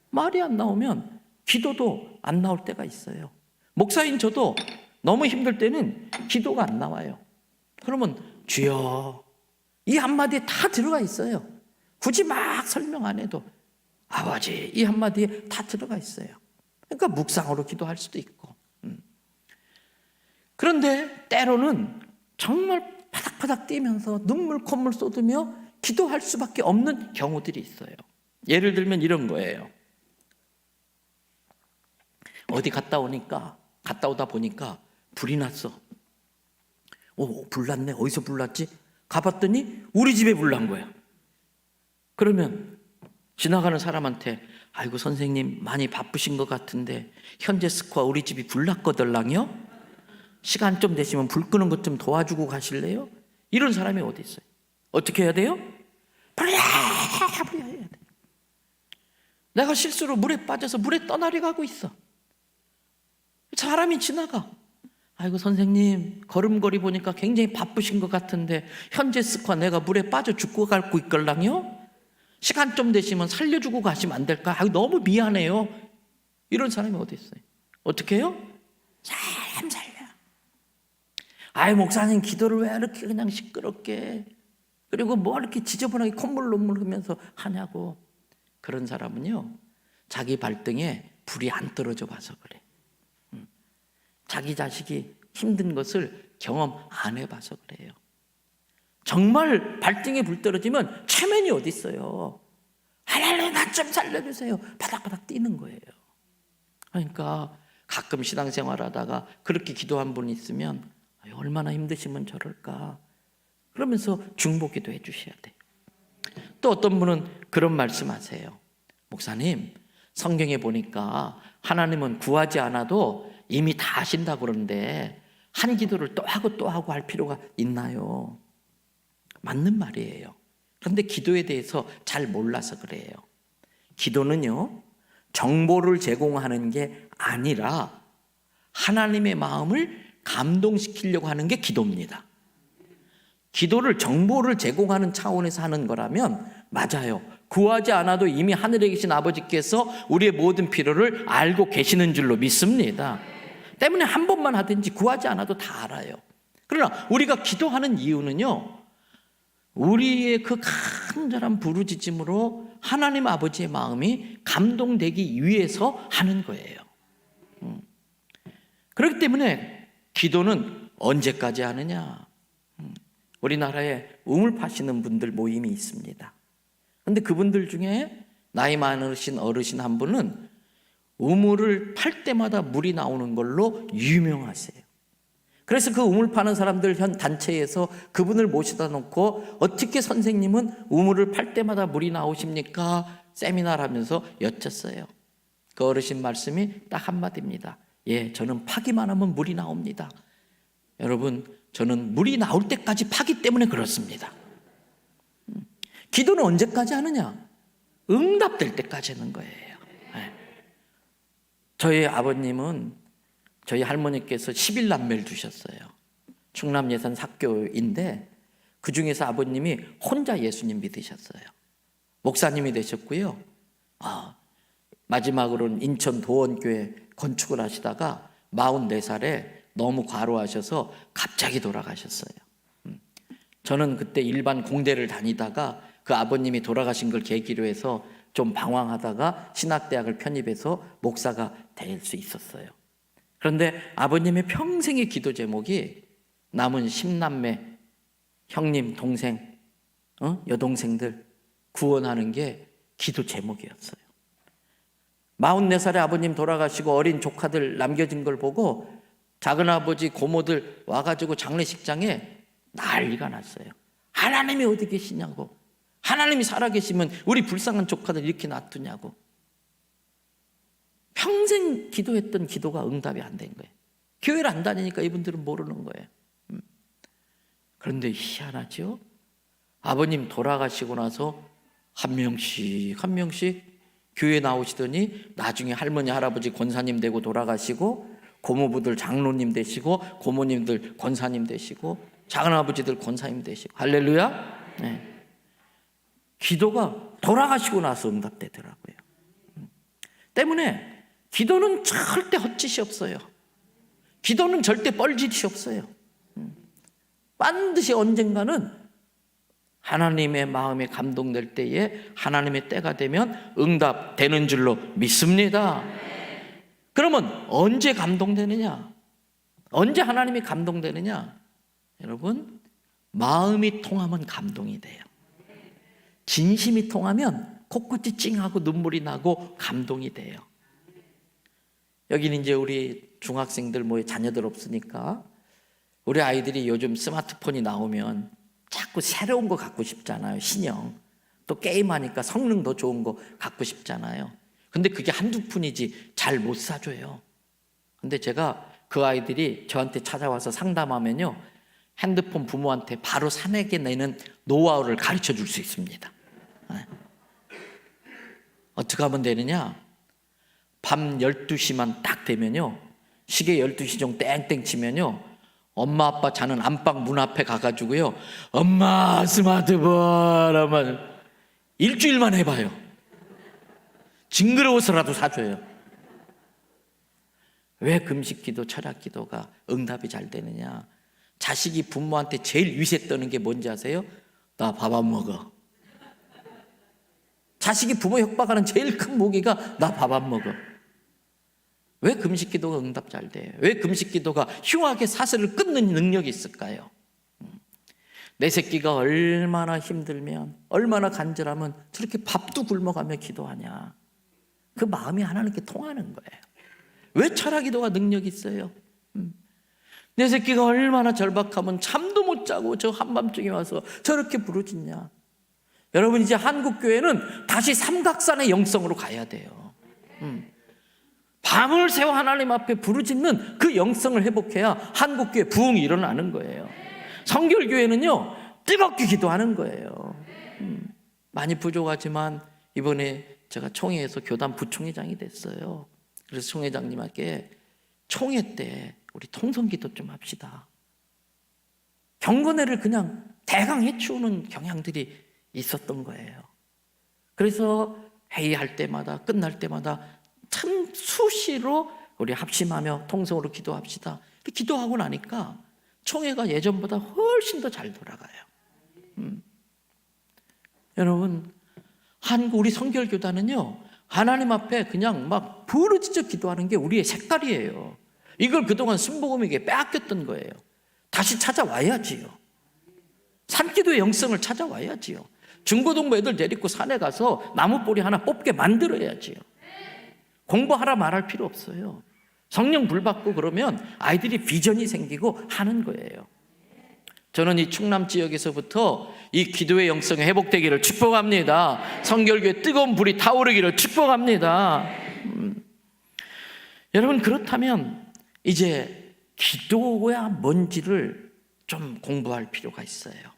말이 안 나오면 기도도 안 나올 때가 있어요. 목사인 저도 너무 힘들 때는 기도가 안 나와요. 그러면 주여, 이 한마디에 다 들어가 있어요. 굳이 막 설명 안 해도 아버지, 이 한마디에 다 들어가 있어요. 그러니까 묵상으로 기도할 수도 있고. 그런데 때로는 정말 파닥파닥 뛰면서 눈물 콧물 쏟으며 기도할 수밖에 없는 경우들이 있어요. 예를 들면 이런 거예요. 어디 갔다 오다 보니까 불이 났어. 불 났네. 어디서 불 났지? 가봤더니 우리 집에 불 난 거야. 그러면 지나가는 사람한테 아이고 선생님 많이 바쁘신 것 같은데 현재 스코어 우리 집이 불 났거들랑요? 시간 좀 되시면 불 끄는 것 좀 도와주고 가실래요? 이런 사람이 어디 있어요? 어떻게 해야 돼요? 불야 해야 돼. 내가 실수로 물에 빠져서 물에 떠나려 가고 있어. 사람이 지나가. 아이고 선생님 걸음걸이 보니까 굉장히 바쁘신 것 같은데 현재 스코어 내가 물에 빠져 죽고 갈고 있걸랑요? 시간 좀 되시면 살려주고 가시면 안 될까? 아유, 너무 미안해요. 이런 사람이 어디 있어요? 어떻게 해요? 사람 살려. 아이 목사님 기도를 왜 이렇게 그냥 시끄럽게 그리고 뭐 이렇게 지저분하게 콧물 눈물 흐면서 하냐고. 그런 사람은요 자기 발등에 불이 안 떨어져 봐서 그래. 자기 자식이 힘든 것을 경험 안 해봐서 그래요. 정말 발등에 불 떨어지면 체면이 어디 있어요. 하나님 나 좀 살려주세요. 바닥바닥 뛰는 거예요. 그러니까 가끔 신앙생활하다가 그렇게 기도한 분 있으면 얼마나 힘드시면 저럴까 그러면서 중보기도 해주셔야 돼요. 또 어떤 분은 그런 말씀하세요. 목사님 성경에 보니까 하나님은 구하지 않아도 이미 다 하신다고 그러는데 한 기도를 또 하고 할 필요가 있나요? 맞는 말이에요. 그런데 기도에 대해서 잘 몰라서 그래요. 기도는요 정보를 제공하는 게 아니라 하나님의 마음을 감동시키려고 하는 게 기도입니다. 기도를 정보를 제공하는 차원에서 하는 거라면 맞아요. 구하지 않아도 이미 하늘에 계신 아버지께서 우리의 모든 필요를 알고 계시는 줄로 믿습니다. 때문에 한 번만 하든지 구하지 않아도 다 알아요. 그러나 우리가 기도하는 이유는요 우리의 그 간절한 부르짖음으로 하나님 아버지의 마음이 감동되기 위해서 하는 거예요. 그렇기 때문에 기도는 언제까지 하느냐? 우리나라에 우물 파시는 분들 모임이 있습니다. 그런데 그분들 중에 나이 많으신 어르신 한 분은 우물을 팔 때마다 물이 나오는 걸로 유명하세요. 그래서 그 우물 파는 사람들 현 단체에서 그분을 모시다 놓고 어떻게 선생님은 우물을 팔 때마다 물이 나오십니까? 세미나를 하면서 여쭸어요. 그 어르신 말씀이 딱 한마디입니다. 예, 저는 파기만 하면 물이 나옵니다. 여러분, 저는 물이 나올 때까지 파기 때문에 그렇습니다. 기도는 언제까지 하느냐? 응답될 때까지 하는 거예요. 저희 아버님은 저희 할머니께서 11남매를 두셨어요. 충남 예산 사교인데 그 중에서 아버님이 혼자 예수님 믿으셨어요. 목사님이 되셨고요. 마지막으로는 인천 도원교회 건축을 하시다가 44살에 너무 과로하셔서 갑자기 돌아가셨어요. 저는 그때 일반 공대를 다니다가 그 아버님이 돌아가신 걸 계기로 해서 좀 방황하다가 신학대학을 편입해서 목사가 될 수 있었어요. 그런데 아버님의 평생의 기도 제목이 남은 10남매 형님, 동생, 여동생들 구원하는 게 기도 제목이었어요. 44살에 아버님 돌아가시고 어린 조카들 남겨진 걸 보고 작은아버지 고모들 와가지고 장례식장에 난리가 났어요. 하나님이 어디 계시냐고, 하나님이 살아계시면 우리 불쌍한 조카들 이렇게 놔두냐고. 평생 기도했던 기도가 응답이 안 된 거예요. 교회를 안 다니니까 이분들은 모르는 거예요. 그런데 희한하죠? 아버님 돌아가시고 나서 한 명씩 교회 나오시더니 나중에 할머니 할아버지 권사님 되고 돌아가시고, 고모부들 장로님 되시고, 고모님들 권사님 되시고, 작은아버지들 권사님 되시고. 할렐루야. 네. 기도가 돌아가시고 나서 응답되더라고요. 때문에 기도는 절대 헛짓이 없어요. 기도는 절대 뻘짓이 없어요. 반드시 언젠가는 하나님의 마음에 감동될 때에, 하나님의 때가 되면 응답되는 줄로 믿습니다. 그러면 언제 감동되느냐? 언제 하나님이 감동되느냐? 여러분, 마음이 통하면 감동이 돼요. 진심이 통하면 코끝이 찡하고 눈물이 나고 감동이 돼요. 여기는 이제 우리 중학생들 자녀들 없으니까 우리 아이들이 요즘 스마트폰이 나오면 자꾸 새로운 거 갖고 싶잖아요. 신형. 또 게임하니까 성능 더 좋은 거 갖고 싶잖아요. 근데 그게 한두 푼이지 잘 못 사줘요. 근데 제가 그 아이들이 저한테 찾아와서 상담하면요, 핸드폰 부모한테 바로 사내게 내는 노하우를 가르쳐 줄 수 있습니다. 어떻게 하면 되느냐? 밤 12시만 딱 되면요, 시계 12시 정 땡땡 치면요, 엄마 아빠 자는 안방 문 앞에 가가지고요, 엄마 스마트폰 하면 일주일만 해봐요. 징그러워서라도 사줘요. 왜 금식기도 철학기도가 응답이 잘 되느냐? 자식이 부모한테 제일 위세 떠는 게 뭔지 아세요? 나 밥 안 먹어. 자식이 부모 협박하는 제일 큰 모기가 나 밥 안 먹어. 왜 금식기도가 응답 잘 돼요? 왜 금식기도가 흉하게 사슬을 끊는 능력이 있을까요? 내 새끼가 얼마나 힘들면, 얼마나 간절하면 저렇게 밥도 굶어가며 기도하냐? 그 마음이 하나님께 통하는 거예요. 왜 철학기도가 능력이 있어요? 내 새끼가 얼마나 절박하면 잠도 못 자고 저 한밤중에 와서 저렇게 부르짖냐? 여러분, 이제 한국교회는 다시 삼각산의 영성으로 가야 돼요. 밤을 새워 하나님 앞에 부르짖는 그 영성을 회복해야 한국교회 부흥이 일어나는 거예요. 성결교회는요, 뜨겁게 기도하는 거예요. 많이 부족하지만 이번에 제가 총회에서 교단 부총회장이 됐어요. 그래서 총회장님께 총회 때 우리 통성기도 좀 합시다. 경건회를 그냥 대강 해치우는 경향들이 있었던 거예요. 그래서 회의할 때마다, 끝날 때마다 참 수시로 우리 합심하며 통성으로 기도합시다. 기도하고 나니까 총회가 예전보다 훨씬 더 잘 돌아가요. 여러분, 우리 성결교단은요, 하나님 앞에 그냥 막 부르짖어 기도하는 게 우리의 색깔이에요. 이걸 그동안 순복음에게 빼앗겼던 거예요. 다시 찾아와야지요. 산기도의 영성을 찾아와야지요. 중고등부 애들 데리고 산에 가서 나무뿌리 하나 뽑게 만들어야지요. 공부하라 말할 필요 없어요. 성령 불 받고 그러면 아이들이 비전이 생기고 하는 거예요. 저는 이 충남 지역에서부터 이 기도의 영성이 회복되기를 축복합니다. 성결교회 뜨거운 불이 타오르기를 축복합니다. 여러분, 그렇다면 이제 기도가 뭔지를 좀 공부할 필요가 있어요.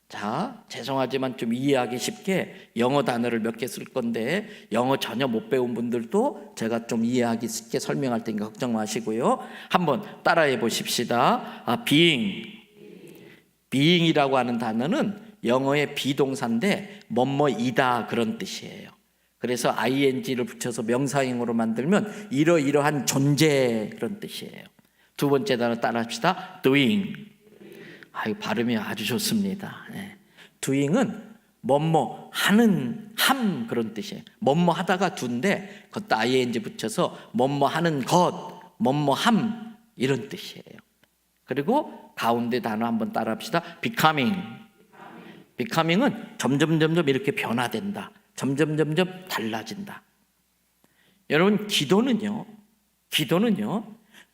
자, 죄송하지만 좀 이해하기 쉽게 영어 단어를 몇 개 쓸 건데, 영어 전혀 못 배운 분들도 제가 좀 이해하기 쉽게 설명할 테니까 걱정 마시고요. 한번 따라해 보십시다. being이라고 하는 단어는 영어의 비동사인데 뭐뭐이다 그런 뜻이에요. 그래서 ing를 붙여서 명사형으로 만들면 이러이러한 존재 그런 뜻이에요. 두 번째 단어 따라합시다. doing. 발음이 아주 좋습니다. doing은 뭐뭐 하는 함 그런 뜻이에요. 뭐뭐 하다가 두인데 그것도 ing 붙여서 뭐뭐 하는 것, 뭐뭐 함 이런 뜻이에요. 그리고 가운데 단어 한번 따라합시다. becoming은 점점 이렇게 변화된다. 점점 달라진다. 여러분, 기도는요,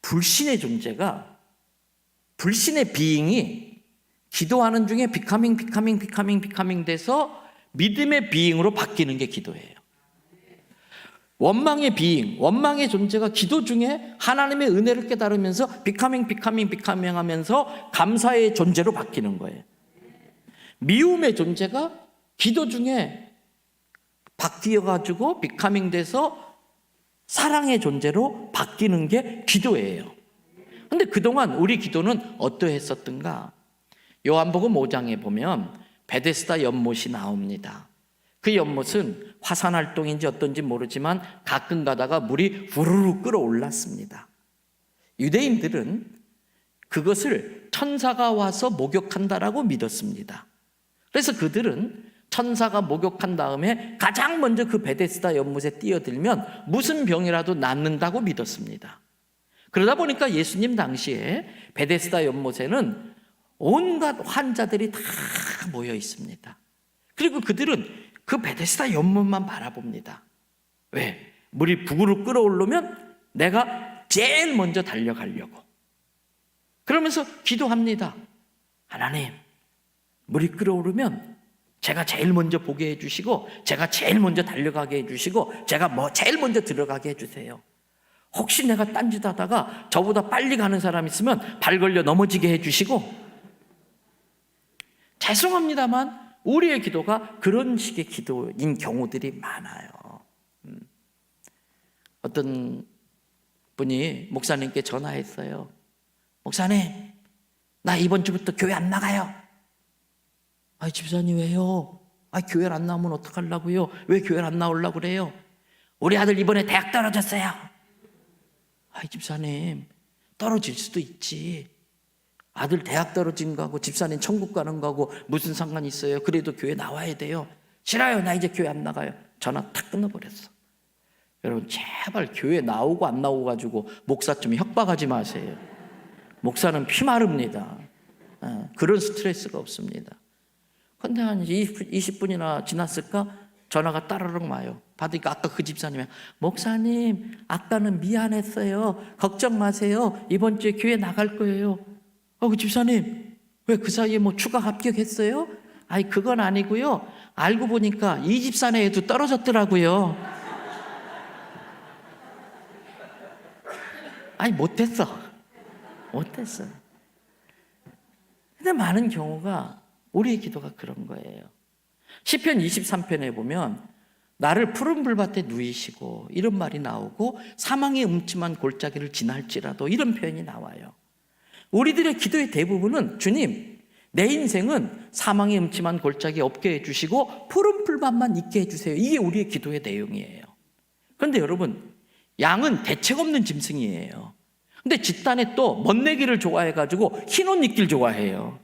불신의 존재가, 불신의 비잉이 기도하는 중에 비카밍 돼서 믿음의 비잉으로 바뀌는 게 기도예요. 원망의 비잉, 원망의 존재가 기도 중에 하나님의 은혜를 깨달으면서 비카밍 하면서 감사의 존재로 바뀌는 거예요. 미움의 존재가 기도 중에 바뀌어가지고 비카밍 돼서 사랑의 존재로 바뀌는 게 기도예요. 근데 그동안 우리 기도는 어떠했었던가? 요한복음 5장에 보면 베데스다 연못이 나옵니다. 그 연못은 화산 활동인지 어떤지 모르지만 가끔 가다가 물이 후루룩 끓어올랐습니다. 유대인들은 그것을 천사가 와서 목욕한다라고 믿었습니다. 그래서 그들은 천사가 목욕한 다음에 가장 먼저 그 베데스다 연못에 뛰어들면 무슨 병이라도 낫는다고 믿었습니다. 그러다 보니까 예수님 당시에 베데스다 연못에는 온갖 환자들이 다 모여 있습니다. 그리고 그들은 그 베데스다 연못만 바라봅니다. 왜? 물이 북으로 끓어오르면 내가 제일 먼저 달려가려고. 그러면서 기도합니다. 하나님, 물이 끓어오르면 제가 제일 먼저 보게 해주시고, 제가 제일 먼저 달려가게 해주시고, 제가 제일 먼저 들어가게 해주세요. 혹시 내가 딴짓하다가 저보다 빨리 가는 사람 있으면 발 걸려 넘어지게 해주시고. 죄송합니다만 우리의 기도가 그런 식의 기도인 경우들이 많아요. 어떤 분이 목사님께 전화했어요. 목사님, 나 이번 주부터 교회 안 나가요. 아이, 집사님 왜요? 아, 교회를 안 나오면 어떡하려고요? 왜 교회를 안 나오려고 그래요? 우리 아들 이번에 대학 떨어졌어요. 아이, 집사님, 떨어질 수도 있지. 아들 대학 떨어진 거하고 집사님 천국 가는 거하고 무슨 상관이 있어요? 그래도 교회 나와야 돼요. 싫어요, 나 이제 교회 안 나가요. 전화 탁 끊어버렸어. 여러분, 제발 교회 나오고 안 나오고 가지고 목사 좀 협박하지 마세요. 목사는 피 마릅니다. 그런 스트레스가 없습니다. 근데 한 20분이나 지났을까? 전화가 따르릉 와요. 받으니까 아까 그 집사님이, 목사님, 아까는 미안했어요. 걱정 마세요. 이번 주에 교회 나갈 거예요. 그 집사님, 왜 그 사이에 뭐 추가 합격했어요? 아니, 그건 아니고요. 알고 보니까 이 집사네 애도 떨어졌더라고요. 아니, 못했어. 근데 많은 경우가 우리의 기도가 그런 거예요. 시편 23편에 보면 나를 푸른 불밭에 누이시고 이런 말이 나오고 사망의 음침한 골짜기를 지날지라도 이런 표현이 나와요. 우리들의 기도의 대부분은 주님, 내 인생은 사망의 음침한 골짜기 없게 해주시고 푸른 풀밭만 있게 해주세요. 이게 우리의 기도의 내용이에요. 그런데 여러분, 양은 대책 없는 짐승이에요. 근데 집단에 또 멋내기를 좋아해가지고 흰 옷 입기를 좋아해요.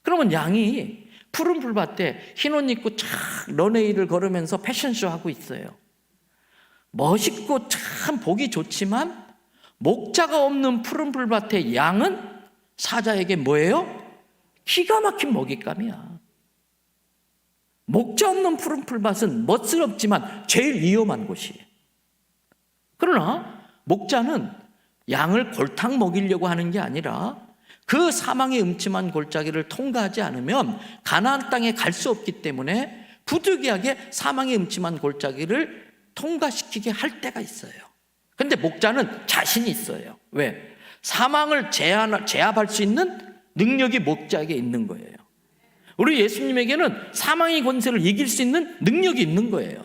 그러면 양이 푸른 풀밭에 흰 옷 입고 쫙 런웨이를 걸으면서 패션쇼 하고 있어요. 멋있고 참 보기 좋지만 목자가 없는 푸른 풀밭의 양은 사자에게 뭐예요? 기가 막힌 먹잇감이야. 목자 없는 푸른 풀밭은 멋스럽지만 제일 위험한 곳이에요. 그러나 목자는 양을 골탕 먹이려고 하는 게 아니라 그 사망의 음침한 골짜기를 통과하지 않으면 가나안 땅에 갈 수 없기 때문에 부득이하게 사망의 음침한 골짜기를 통과시키게 할 때가 있어요. 그런데 목자는 자신이 있어요. 왜? 사망을 제압할 수 있는 능력이 목자에게 있는 거예요. 우리 예수님에게는 사망의 권세를 이길 수 있는 능력이 있는 거예요.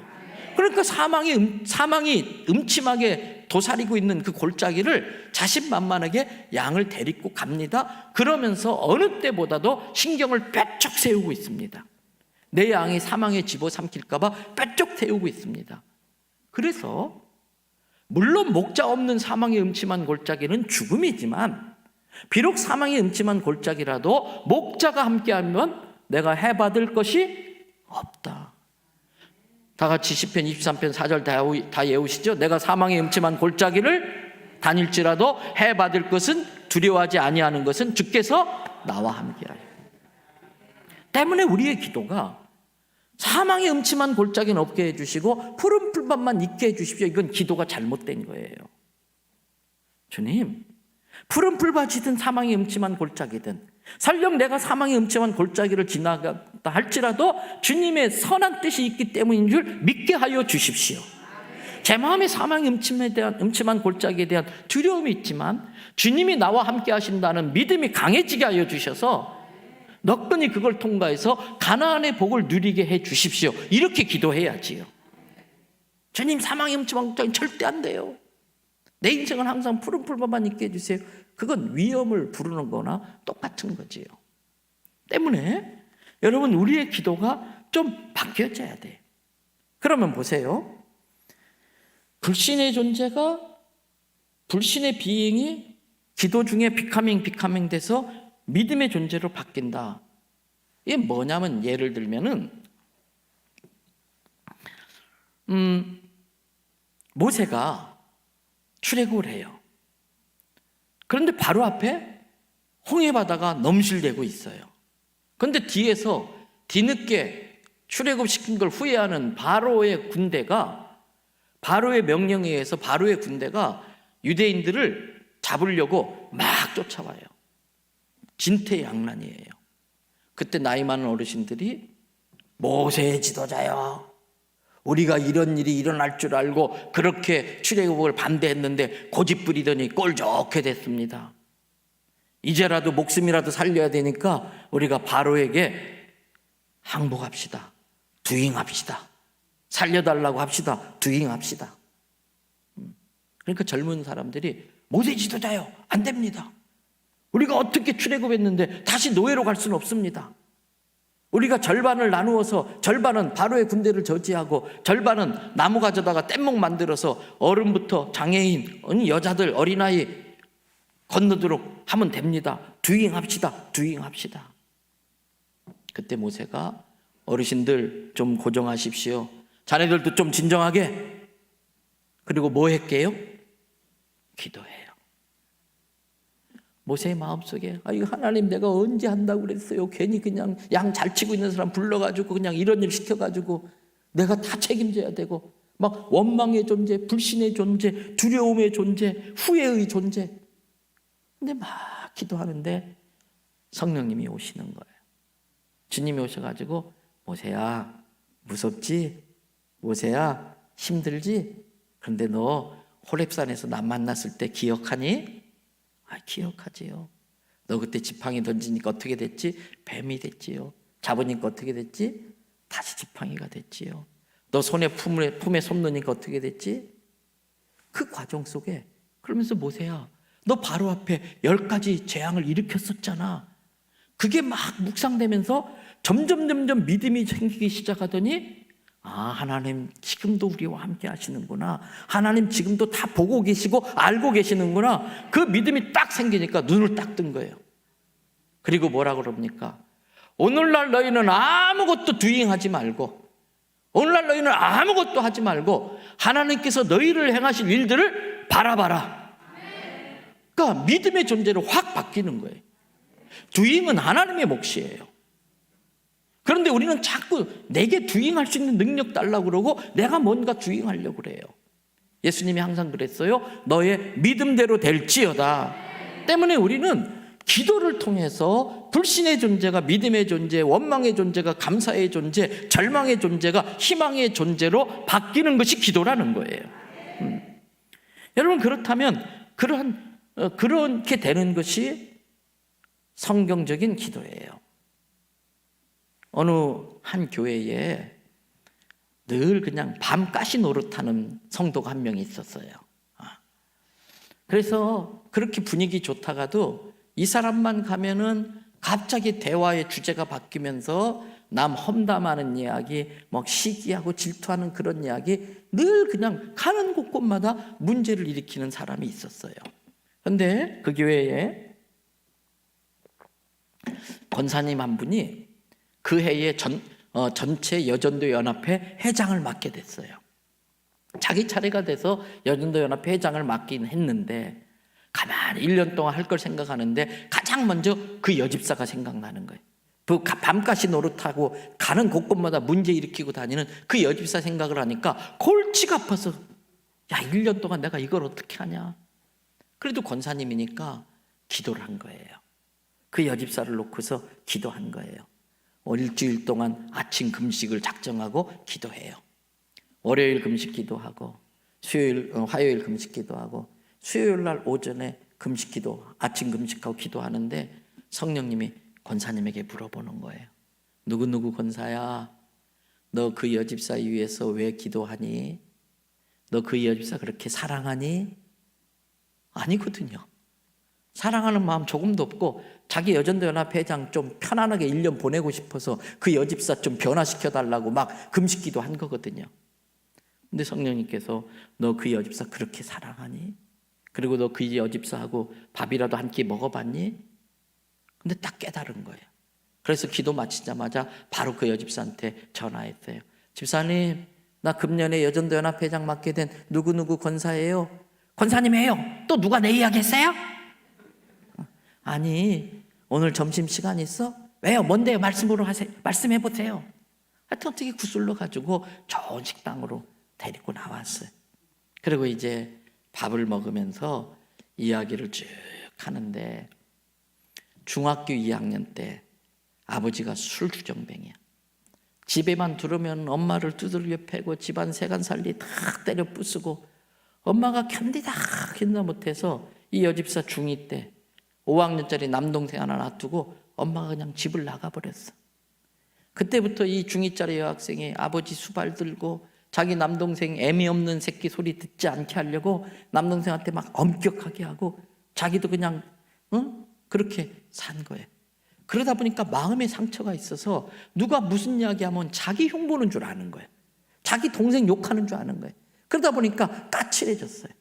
그러니까 사망이 음침하게 도사리고 있는 그 골짜기를 자신만만하게 양을 데리고 갑니다. 그러면서 어느 때보다도 신경을 빼쩍 세우고 있습니다. 내 양이 사망에 집어삼킬까 봐 빼쩍 세우고 있습니다. 그래서 물론 목자 없는 사망의 음침한 골짜기는 죽음이지만 비록 사망의 음침한 골짜기라도 목자가 함께하면 내가 해받을 것이 없다. 다 같이 시편 23편 4절 다 외우시죠? 내가 사망의 음침한 골짜기를 다닐지라도 해받을 것은 두려워하지 아니하는 것은 주께서 나와 함께하여. 때문에 우리의 기도가 사망의 음침한 골짜기는 없게 해주시고 푸른 풀밭만 있게 해주십시오. 이건 기도가 잘못된 거예요. 주님, 푸른 풀밭이든 사망의 음침한 골짜기든, 설령 내가 사망의 음침한 골짜기를 지나갔다 할지라도 주님의 선한 뜻이 있기 때문인 줄 믿게 하여 주십시오. 제 마음에 사망의 음침한 골짜기에 대한 두려움이 있지만 주님이 나와 함께 하신다는 믿음이 강해지게 하여 주셔서 너끈히 그걸 통과해서 가나안의 복을 누리게 해 주십시오. 이렇게 기도해야지요. 주님, 사망의 음침한 골짜기는 절대 안 돼요. 내 인생은 항상 푸른 풀밭만 있게 해주세요. 그건 위험을 부르는 거나 똑같은 거지요. 때문에 여러분, 우리의 기도가 좀 바뀌어져야 돼요. 그러면 보세요. 불신의 존재가, 불신의 비잉이 기도 중에 비카밍 돼서 믿음의 존재로 바뀐다. 이게 뭐냐면, 예를 들면은 모세가 출애굽을 해요. 그런데 바로 앞에 홍해 바다가 넘실대고 있어요. 그런데 뒤에서 뒤늦게 출애굽시킨 걸 후회하는 바로의 군대가, 바로의 명령에 의해서 바로의 군대가 유대인들을 잡으려고 막 쫓아와요. 진퇴양난이에요. 그때 나이 많은 어르신들이 모세의 지도자요, 우리가 이런 일이 일어날 줄 알고 그렇게 출애굽을 반대했는데 고집부리더니 꼴 좋게 됐습니다. 이제라도 목숨이라도 살려야 되니까 우리가 바로에게 항복합시다. 두잉합시다. 살려달라고 합시다. 두잉합시다. 그러니까 젊은 사람들이 모세 지도자요, 안 됩니다. 우리가 어떻게 출애굽했는데 다시 노예로 갈 수는 없습니다. 우리가 절반을 나누어서 절반은 바로의 군대를 저지하고 절반은 나무 가져다가 뗏목 만들어서 어른부터 장애인, 여자들, 어린아이 건너도록 하면 됩니다. 두잉합시다. 두잉합시다. 그때 모세가 어르신들 좀 고정하십시오. 자네들도 좀 진정하게. 그리고 뭐 했게요? 기도해요. 모세의 마음속에, 이거 하나님 내가 언제 한다고 그랬어요. 괜히 그냥 양 잘 치고 있는 사람 불러가지고 그냥 이런 일 시켜가지고 내가 다 책임져야 되고, 막 원망의 존재, 불신의 존재, 두려움의 존재, 후회의 존재. 근데 막 기도하는데 성령님이 오시는 거예요. 주님이 오셔가지고, 모세야 무섭지? 모세야 힘들지? 그런데 너 호렙산에서 나 만났을 때 기억하니? 기억하지요. 너 그때 지팡이 던지니까 어떻게 됐지? 뱀이 됐지요. 잡으니까 어떻게 됐지? 다시 지팡이가 됐지요. 너 품에 손 넣으니까 어떻게 됐지? 그 과정 속에, 그러면서 모세야, 너 바로 앞에 10가지 재앙을 일으켰었잖아. 그게 막 묵상되면서 점점 믿음이 생기기 시작하더니, 하나님 지금도 우리와 함께 하시는구나. 하나님 지금도 다 보고 계시고 알고 계시는구나. 그 믿음이 딱 생기니까 눈을 딱 뜬 거예요. 그리고 뭐라 그럽니까? 오늘날 너희는 아무것도 두잉하지 말고, 오늘날 너희는 아무것도 하지 말고 하나님께서 너희를 행하실 일들을 바라봐라. 그러니까 믿음의 존재로 확 바뀌는 거예요. 두잉은 하나님의 몫이에요. 그런데 우리는 자꾸 내게 두잉할 수 있는 능력 달라고 그러고 내가 뭔가 두잉하려고 그래요. 예수님이 항상 그랬어요. 너의 믿음대로 될지어다. 때문에 우리는 기도를 통해서 불신의 존재가 믿음의 존재, 원망의 존재가 감사의 존재, 절망의 존재가 희망의 존재로 바뀌는 것이 기도라는 거예요. 여러분, 그렇다면 그렇게 되는 것이 성경적인 기도예요. 어느 한 교회에 늘 그냥 밤가시 노릇하는 성도가 한 명이 있었어요. 그래서 그렇게 분위기 좋다가도 이 사람만 가면은 갑자기 대화의 주제가 바뀌면서 남 험담하는 이야기, 막 시기하고 질투하는 그런 이야기, 늘 그냥 가는 곳곳마다 문제를 일으키는 사람이 있었어요. 그런데 그 교회에 권사님 한 분이 그 해에 전체 여전도 연합회 회장을 맡게 됐어요. 자기 차례가 돼서 여전도 연합회 회장을 맡긴 했는데 가만히 1년 동안 할 걸 생각하는데 가장 먼저 그 여집사가 생각나는 거예요. 그 밤가시 노릇하고 가는 곳곳마다 문제 일으키고 다니는 그 여집사 생각을 하니까 골치가 아파서 야 1년 동안 내가 이걸 어떻게 하냐. 그래도 권사님이니까 기도를 한 거예요. 그 여집사를 놓고서 기도한 거예요. 일주일 동안 아침 금식을 작정하고 기도해요. 월요일 금식 기도하고 화요일 금식 기도하고 수요일 날 오전에 금식 기도, 아침 금식하고 기도하는데 성령님이 권사님에게 물어보는 거예요. 누구누구 권사야, 너 그 여집사 위해서 왜 기도하니? 너 그 여집사 그렇게 사랑하니? 아니거든요. 사랑하는 마음 조금도 없고 자기 여전도 연합회장 좀 편안하게 1년 보내고 싶어서 그 여집사 좀 변화시켜달라고 막 금식기도 한 거거든요. 근데 성령님께서 너 그 여집사 그렇게 사랑하니? 그리고 너 그 여집사하고 밥이라도 한 끼 먹어봤니? 근데 딱 깨달은 거예요. 그래서 기도 마치자마자 바로 그 여집사한테 전화했어요. 집사님, 나 금년에 여전도 연합회장 맡게 된 누구누구 권사예요. 권사님이에요. 또 누가 내 이야기 했어요? 아니, 오늘 점심시간 있어? 왜요? 뭔데요? 말씀으로 하세요. 말씀해 보세요. 하여튼 어떻게 구슬러 가지고 좋은 식당으로 데리고 나왔어요. 그리고 이제 밥을 먹으면서 이야기를 쭉 하는데 중학교 2학년 때 아버지가 술주정뱅이야. 집에만 들어오면 엄마를 두들겨 패고 집안 세간살리 다 때려 부수고 엄마가 견디다 못해서 이 여집사 중2 때 5학년짜리 남동생 하나 놔두고 엄마가 그냥 집을 나가버렸어. 그때부터 이 중2짜리 여학생이 아버지 수발 들고 자기 남동생 애미 없는 새끼 소리 듣지 않게 하려고 남동생한테 막 엄격하게 하고 자기도 그냥 그렇게 산 거예요. 그러다 보니까 마음에 상처가 있어서 누가 무슨 이야기하면 자기 흉보는 줄 아는 거예요. 자기 동생 욕하는 줄 아는 거예요. 그러다 보니까 까칠해졌어요.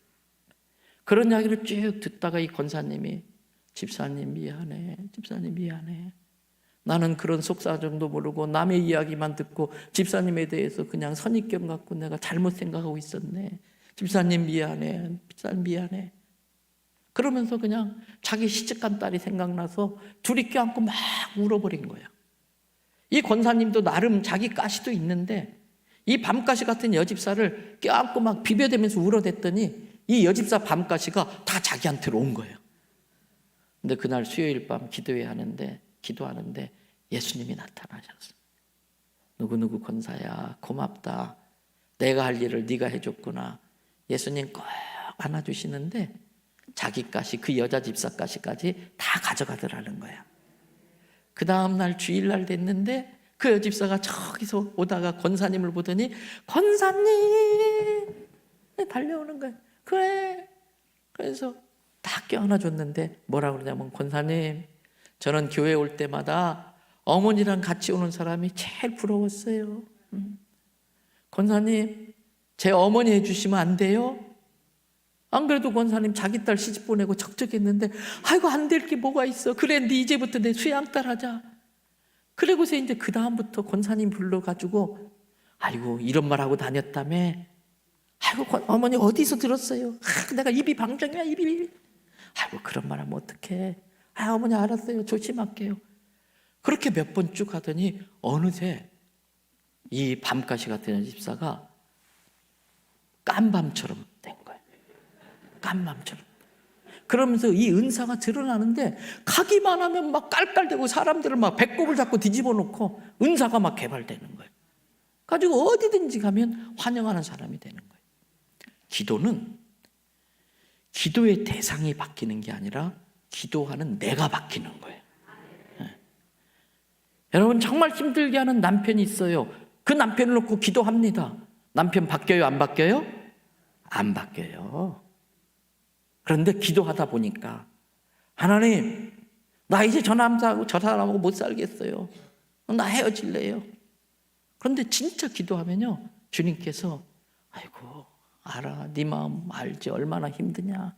그런 이야기를 쭉 듣다가 이 권사님이 집사님 미안해, 집사님 미안해. 나는 그런 속사정도 모르고 남의 이야기만 듣고 집사님에 대해서 그냥 선입견 갖고 내가 잘못 생각하고 있었네. 집사님 미안해, 집사님 미안해. 그러면서 그냥 자기 시집간 딸이 생각나서 둘이 껴안고 막 울어버린 거예요. 이 권사님도 나름 자기 가시도 있는데 이 밤가시 같은 여집사를 껴안고 막 비벼대면서 울어댔더니 이 여집사 밤가시가 다 자기한테로 온 거예요. 근데 그날 수요일 밤 기도하는데 예수님이 나타나셨어요. 누구누구 권사야, 고맙다. 내가 할 일을 네가 해줬구나. 예수님 꼭 안아주시는데 자기 가시, 그 여자 집사 가시까지 다 가져가더라는 거야. 그 다음날 주일날 됐는데 그 여집사가 저기서 오다가 권사님을 보더니 권사님 달려오는 거야. 그래. 그래서 다 껴안아줬는데 뭐라고 그러냐면 권사님, 저는 교회 올 때마다 어머니랑 같이 오는 사람이 제일 부러웠어요. 권사님, 제 어머니 해주시면 안 돼요? 안 그래도 권사님 자기 딸 시집 보내고 적적했는데 아이고 안 될 게 뭐가 있어. 그래 네 이제부터 내 수양딸 하자. 그리고서 이제 그 다음부터 권사님 불러가지고 아이고 이런 말하고 다녔다며. 아이고 어머니 어디서 들었어요? 내가 입이 방정이야 입이. 아이고 그런 말 하면 어떡해. 어머니 알았어요. 조심할게요. 그렇게 몇 번 쭉 하더니 어느새 이 밤가시 같은 집사가 깜밤처럼 된 거예요. 깜밤처럼. 그러면서 이 은사가 드러나는데 가기만 하면 막 깔깔대고 사람들을 막 배꼽을 잡고 뒤집어 놓고 은사가 막 개발되는 거예요. 가지고 어디든지 가면 환영하는 사람이 되는 거예요. 기도는 기도의 대상이 바뀌는 게 아니라 기도하는 내가 바뀌는 거예요. 네. 여러분 정말 힘들게 하는 남편이 있어요. 그 남편을 놓고 기도합니다. 남편 바뀌어요? 안 바뀌어요? 안 바뀌어요. 그런데 기도하다 보니까 하나님 나 이제 저 남자하고 저 사람하고 못 살겠어요. 나 헤어질래요. 그런데 진짜 기도하면요 주님께서 아이고 알아 네 마음 알지 얼마나 힘드냐.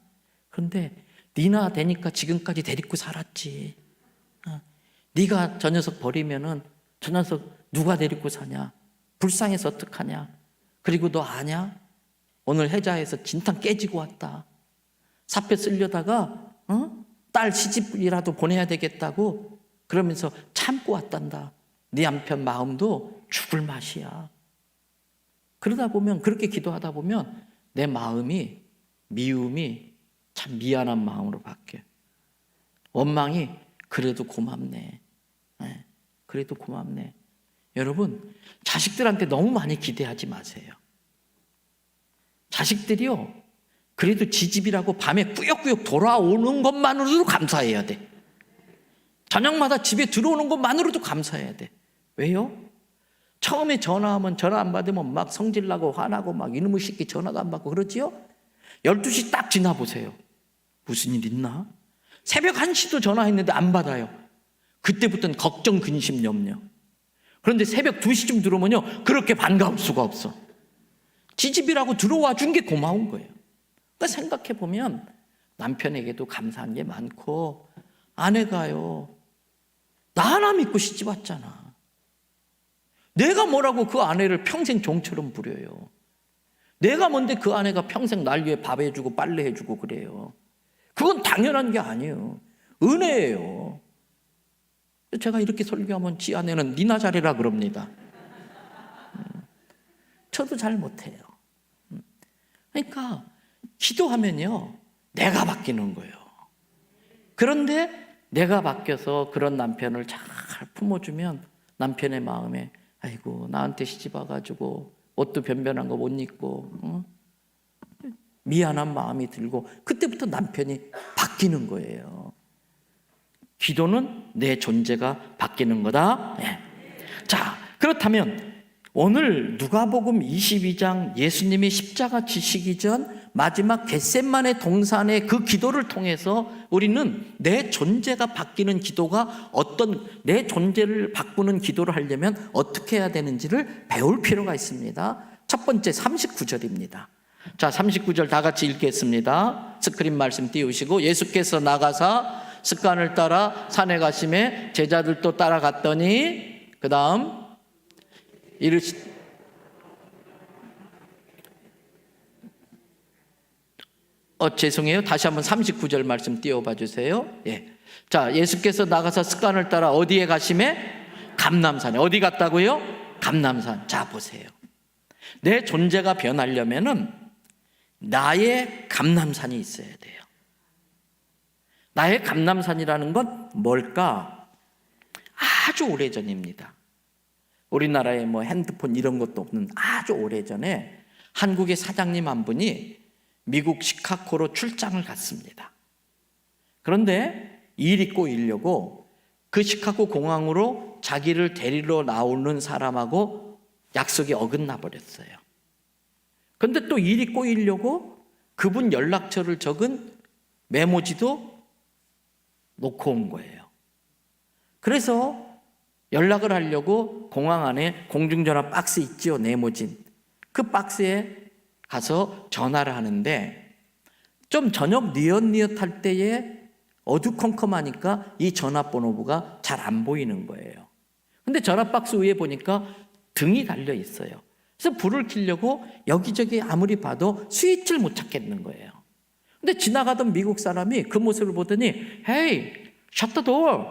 그런데 네나 되니까 지금까지 데리고 살았지. 네가 저 녀석 버리면은 저 녀석 누가 데리고 사냐. 불쌍해서 어떡하냐. 그리고 너 아냐? 오늘 해자에서 진탕 깨지고 왔다. 사표 쓰려다가 딸 시집이라도 보내야 되겠다고 그러면서 참고 왔단다. 네 남편 마음도 죽을 맛이야. 그러다 보면, 그렇게 기도하다 보면 내 마음이, 미움이 참 미안한 마음으로 바뀌어요. 원망이 그래도 고맙네. 네, 그래도 고맙네. 여러분, 자식들한테 너무 많이 기대하지 마세요. 자식들이요, 그래도 지집이라고 밤에 꾸역꾸역 돌아오는 것만으로도 감사해야 돼. 저녁마다 집에 들어오는 것만으로도 감사해야 돼. 왜요? 처음에 전화하면 전화 안 받으면 막 성질나고 화나고 막 이놈의 새끼 전화도 안 받고 그러지요? 12시 딱 지나보세요. 무슨 일 있나? 새벽 1시도 전화했는데 안 받아요. 그때부터는 걱정, 근심, 염려. 그런데 새벽 2시쯤 들어오면요, 그렇게 반가울 수가 없어. 지집이라고 들어와 준 게 고마운 거예요. 그러니까 생각해 보면 남편에게도 감사한 게 많고, 아내가요, 나 하나 믿고 시집 왔잖아. 내가 뭐라고 그 아내를 평생 종처럼 부려요. 내가 뭔데 그 아내가 평생 날 위해 밥 해주고 빨래 해주고 그래요. 그건 당연한 게 아니에요. 은혜예요. 제가 이렇게 설교하면 지 아내는 니나 잘해라 그럽니다. 저도 잘 못해요. 그러니까 기도하면요, 내가 바뀌는 거예요. 그런데 내가 바뀌어서 그런 남편을 잘 품어주면 남편의 마음에, 아이고 나한테 시집 와가지고 옷도 변변한 거 못 입고 미안한 마음이 들고, 그때부터 남편이 바뀌는 거예요. 기도는 내 존재가 바뀌는 거다. 네. 자, 그렇다면 오늘 누가복음 22장 예수님이 십자가 지시기 전 마지막 겟세마네 동산의 그 기도를 통해서 우리는 내 존재가 바뀌는 기도가 내 존재를 바꾸는 기도를 하려면 어떻게 해야 되는지를 배울 필요가 있습니다. 첫 번째 39절입니다. 자, 39절 다 같이 읽겠습니다. 스크린 말씀 띄우시고, 예수께서 나가사 습관을 따라 산에 가심에 제자들도 따라갔더니, 그 다음 죄송해요. 다시 한번 39절 말씀 띄워봐 주세요. 예. 자, 예수께서 나가서 습관을 따라 어디에 가심에? 감람산에. 어디 갔다고요? 감람산. 자, 보세요. 내 존재가 변하려면은 나의 감람산이 있어야 돼요. 나의 감람산이라는 건 뭘까? 아주 오래전입니다. 우리나라에 뭐 핸드폰 이런 것도 없는 아주 오래전에 한국의 사장님 한 분이 미국 시카고로 출장을 갔습니다. 그런데 일이 꼬이려고 그 시카고 공항으로 자기를 데리러 나오는 사람하고 약속이 어긋나 버렸어요. 그런데 또 일이 꼬이려고 그분 연락처를 적은 메모지도 놓고 온 거예요. 그래서 연락을 하려고 공항 안에 공중전화 박스 있지요, 네모진. 그 박스에 가서 전화를 하는데 좀 저녁 뉘엿뉘엿할 때에 어두컴컴하니까 이 전화번호부가 잘 안 보이는 거예요. 근데 전화박스 위에 보니까 등이 달려 있어요. 그래서 불을 켜려고 여기저기 아무리 봐도 스위치를 못 찾겠는 거예요. 근데 지나가던 미국 사람이 그 모습을 보더니, Hey, shut the door,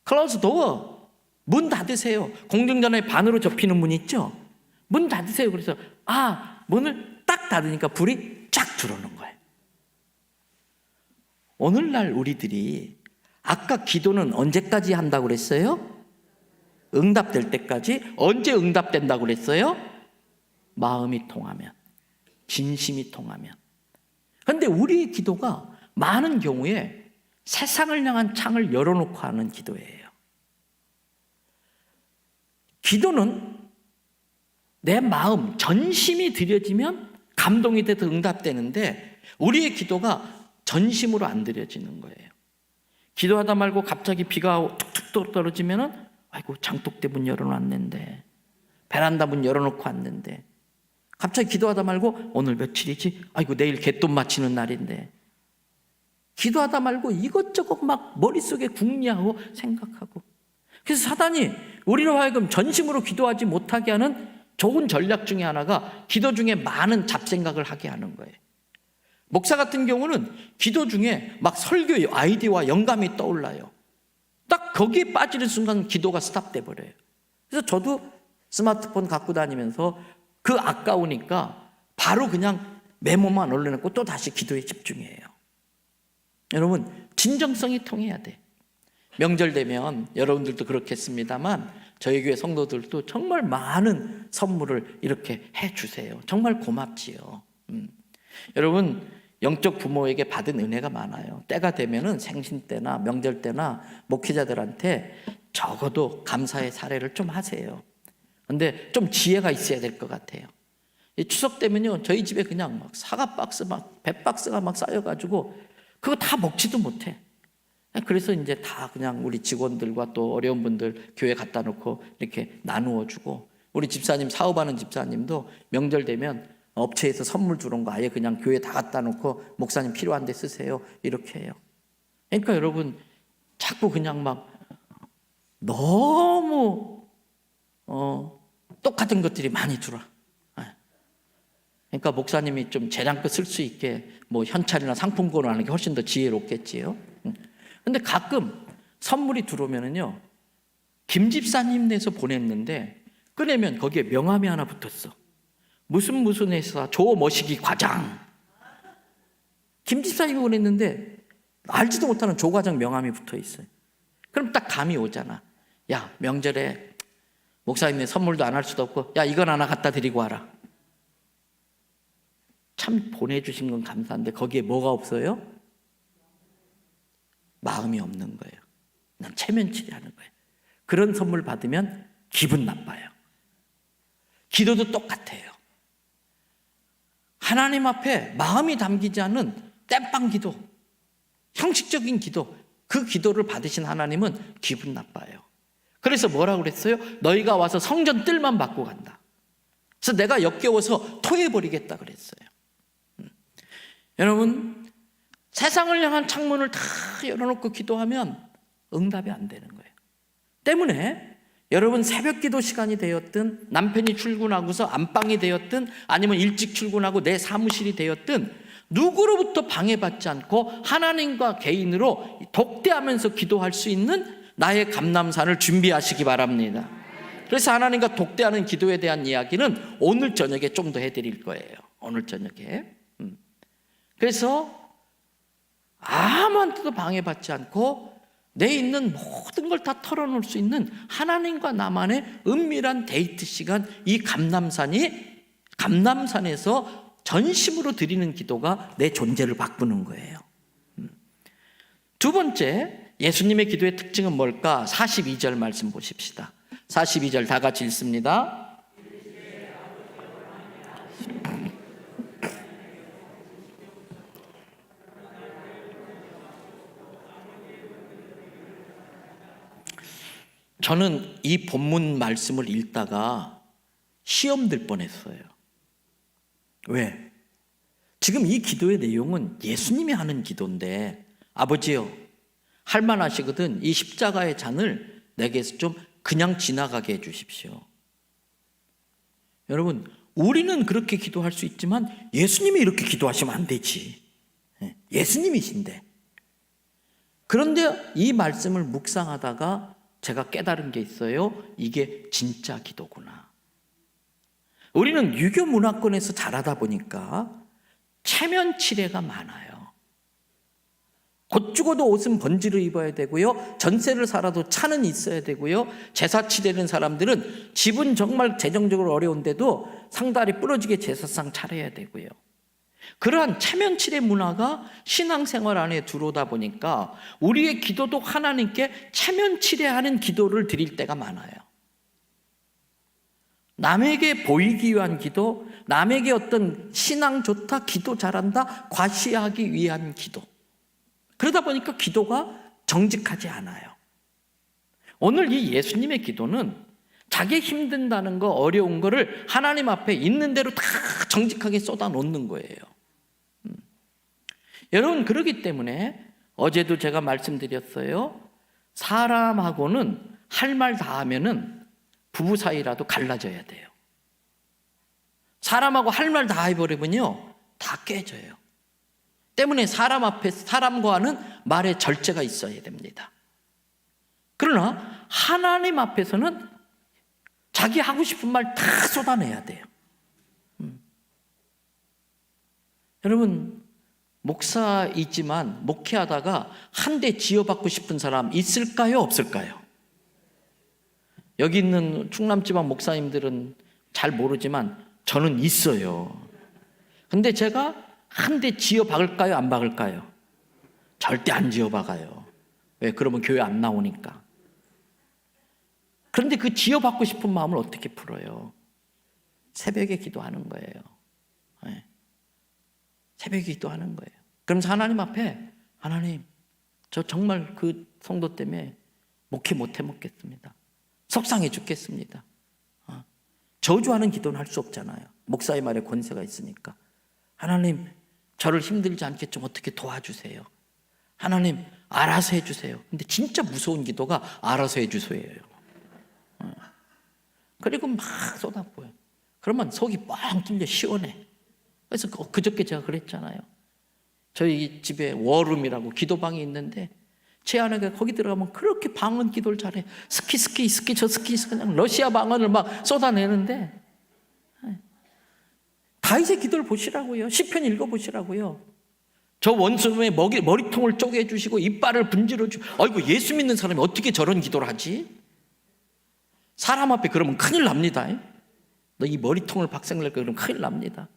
close the door. 문 닫으세요. 공중전화에 반으로 접히는 문 있죠? 문 닫으세요. 그래서 문을 딱 닫으니까 불이 쫙 들어오는 거예요. 오늘날 우리들이 아까 기도는 언제까지 한다고 그랬어요? 응답될 때까지. 언제 응답된다고 그랬어요? 마음이 통하면, 진심이 통하면. 그런데 우리의 기도가 많은 경우에 세상을 향한 창을 열어놓고 하는 기도예요. 기도는 내 마음, 전심이 들여지면 감동이 돼서 응답되는데 우리의 기도가 전심으로 안 들여지는 거예요. 기도하다 말고 갑자기 비가 툭툭 떨어지면은, 아이고 장독대 문 열어놨는데, 베란다 문 열어놓고 왔는데, 갑자기 기도하다 말고 오늘 며칠이지? 아이고 내일 갯돈 마치는 날인데. 기도하다 말고 이것저것 막 머릿속에 궁리하고 생각하고. 그래서 사단이 우리로 하여금 전심으로 기도하지 못하게 하는 좋은 전략 중에 하나가 기도 중에 많은 잡생각을 하게 하는 거예요. 목사 같은 경우는 기도 중에 막 설교 아이디어와 영감이 떠올라요. 딱 거기에 빠지는 순간 기도가 스탑돼 버려요. 그래서 저도 스마트폰 갖고 다니면서 그 아까우니까 바로 그냥 메모만 올려놓고 또 다시 기도에 집중해요. 여러분, 진정성이 통해야 돼. 명절 되면 여러분들도 그렇겠습니다만 저희 교회 성도들도 정말 많은 선물을 이렇게 해주세요. 정말 고맙지요. 여러분, 영적 부모에게 받은 은혜가 많아요. 때가 되면은 생신 때나 명절 때나 목회자들한테 적어도 감사의 사례를 좀 하세요. 근데 좀 지혜가 있어야 될 것 같아요. 추석 때면요, 저희 집에 그냥 막 사과 박스, 막 배 박스가 막 쌓여가지고 그거 다 먹지도 못해. 그래서 이제 다 그냥 우리 직원들과 또 어려운 분들 교회 갖다 놓고 이렇게 나누어 주고, 우리 집사님, 사업하는 집사님도 명절 되면 업체에서 선물 들어온 거 아예 그냥 교회 다 갖다 놓고 목사님 필요한 데 쓰세요, 이렇게 해요. 그러니까 여러분, 자꾸 그냥 막 너무 똑같은 것들이 많이 들어와. 그러니까 목사님이 좀 재량껏 쓸 수 있게 뭐 현찰이나 상품권을 하는 게 훨씬 더 지혜롭겠지요. 근데 가끔 선물이 들어오면은요, 김 집사님 내서 보냈는데 꺼내면 거기에 명함이 하나 붙었어. 무슨 회사 조머시기 과장. 김 집사님이 보냈는데 알지도 못하는 조 과장 명함이 붙어 있어요. 그럼 딱 감이 오잖아. 야, 명절에 목사님네 선물도 안 할 수도 없고, 야, 이건 하나 갖다 드리고 와라. 참 보내주신 건 감사한데 거기에 뭐가 없어요? 마음이 없는 거예요. 그냥 체면치레하는 거예요. 그런 선물 받으면 기분 나빠요. 기도도 똑같아요. 하나님 앞에 마음이 담기지 않은 땜빵 기도, 형식적인 기도, 그 기도를 받으신 하나님은 기분 나빠요. 그래서 뭐라고 그랬어요? 너희가 와서 성전 뜰만 받고 간다. 그래서 내가 역겨워서 토해버리겠다 그랬어요. 여러분, 세상을 향한 창문을 다 열어놓고 기도하면 응답이 안 되는 거예요. 때문에 여러분, 새벽 기도 시간이 되었든, 남편이 출근하고서 안방이 되었든, 아니면 일찍 출근하고 내 사무실이 되었든, 누구로부터 방해받지 않고 하나님과 개인으로 독대하면서 기도할 수 있는 나의 감람산을 준비하시기 바랍니다. 그래서 하나님과 독대하는 기도에 대한 이야기는 오늘 저녁에 좀 더 해드릴 거예요. 오늘 저녁에. 그래서 아무한테도 방해받지 않고 내 있는 모든 걸 다 털어놓을 수 있는 하나님과 나만의 은밀한 데이트 시간, 이 감람산에서 전심으로 드리는 기도가 내 존재를 바꾸는 거예요. 두 번째, 예수님의 기도의 특징은 뭘까? 42절 말씀 보십시다. 42절 다 같이 읽습니다. 저는 이 본문 말씀을 읽다가 시험 들 뻔했어요. 왜? 지금 이 기도의 내용은 예수님이 하는 기도인데, 아버지요, 할만하시거든 이 십자가의 잔을 내게서 좀 그냥 지나가게 해주십시오. 여러분, 우리는 그렇게 기도할 수 있지만 예수님이 이렇게 기도하시면 안 되지. 예수님이신데. 그런데 이 말씀을 묵상하다가 제가 깨달은 게 있어요. 이게 진짜 기도구나. 우리는 유교 문화권에서 자라다 보니까 체면치레가 많아요. 곧 죽어도 옷은 번지를 입어야 되고요, 전세를 살아도 차는 있어야 되고요, 제사치 되는 사람들은 집은 정말 재정적으로 어려운데도 상다리 부러지게 제사상 차려야 되고요. 그러한 체면치레 문화가 신앙생활 안에 들어오다 보니까 우리의 기도도 하나님께 체면치레하는 기도를 드릴 때가 많아요. 남에게 보이기 위한 기도, 남에게 어떤 신앙 좋다, 기도 잘한다, 과시하기 위한 기도. 그러다 보니까 기도가 정직하지 않아요. 오늘 이 예수님의 기도는 자기 힘든다는 거, 어려운 거를 하나님 앞에 있는 대로 다 정직하게 쏟아 놓는 거예요. 여러분, 그렇기 때문에 어제도 제가 말씀드렸어요. 사람하고는 할 말 다 하면은 부부 사이라도 갈라져야 돼요. 사람하고 할 말 다 해버리면요, 다 깨져요. 때문에 사람 앞에 사람과 하는 말에 절제가 있어야 됩니다. 그러나 하나님 앞에서는 자기 하고 싶은 말 다 쏟아내야 돼요. 여러분, 목사이지만 목회하다가 한 대 지어받고 싶은 사람 있을까요? 없을까요? 여기 있는 충남지방 목사님들은 잘 모르지만 저는 있어요. 근데 제가 한 대 지어박을까요? 안 박을까요? 절대 안 지어박아요. 왜? 그러면 교회 안 나오니까. 그런데 그 지어받고 싶은 마음을 어떻게 풀어요? 새벽에 기도하는 거예요. 네. 새벽에 기도하는 거예요. 그러면서 하나님 앞에, 하나님, 저 정말 그 성도 때문에 목회 못 해먹겠습니다. 속상해 죽겠습니다. 저주하는 기도는 할 수 없잖아요. 목사의 말에 권세가 있으니까. 하나님, 저를 힘들지 않게 좀 어떻게 도와주세요. 하나님, 알아서 해주세요. 근데 진짜 무서운 기도가 알아서 해주세요예요. 그리고 막 쏟아부어요. 그러면 속이 뻥 뚫려 시원해. 그래서 그저께 제가 그랬잖아요. 저희 집에 워룸이라고 기도방이 있는데 제 아내가 거기 들어가면 그렇게 방언 기도를 잘해. 스키 그냥 러시아 방언을 막 쏟아내는데, 다윗의 기도를 보시라고요. 시편 읽어보시라고요. 저 원수의 머리통을 쪼개주시고 이빨을 분질러주고. 아이고, 예수 믿는 사람이 어떻게 저런 기도를 하지? 사람 앞에 그러면 큰일 납니다. 너 이 머리통을 박살낼 거 그러면 큰일 납니다.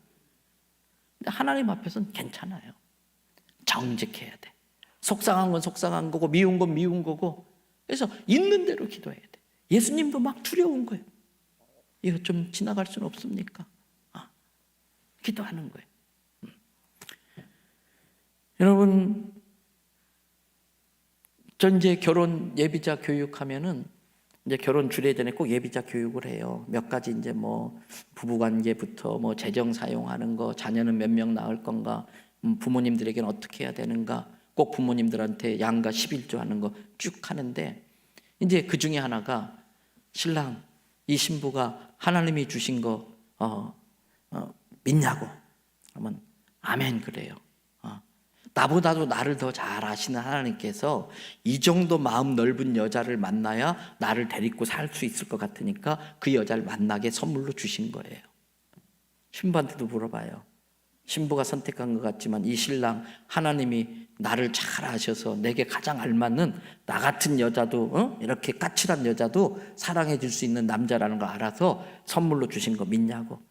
근데 하나님 앞에서는 괜찮아요. 정직해야 돼. 속상한 건 속상한 거고 미운 건 미운 거고. 그래서 있는 대로 기도해야 돼. 예수님도 막 두려운 거예요. 이거 좀 지나갈 수는 없습니까? 기도하는 거예요. 여러분, 전 이제 결혼 예비자 교육하면은 이제 결혼 주례 전에 꼭 예비자 교육을 해요. 몇 가지 이제 뭐 부부관계부터 뭐 재정 사용하는 거, 자녀는 몇 명 낳을 건가, 부모님들에게는 어떻게 해야 되는가, 꼭 부모님들한테 양가 11조 하는 거 쭉 하는데, 이제 그 중에 하나가 신랑, 이 신부가 하나님이 주신 거 믿냐고. 그러면 아멘 그래요. 나보다도 나를 더 잘 아시는 하나님께서 이 정도 마음 넓은 여자를 만나야 나를 데리고 살 수 있을 것 같으니까 그 여자를 만나게 선물로 주신 거예요. 신부한테도 물어봐요. 신부가 선택한 것 같지만 이 신랑, 하나님이 나를 잘 아셔서 내게 가장 알맞는 나 같은 여자도, 이렇게 까칠한 여자도 사랑해 줄 수 있는 남자라는 거 알아서 선물로 주신 거 믿냐고.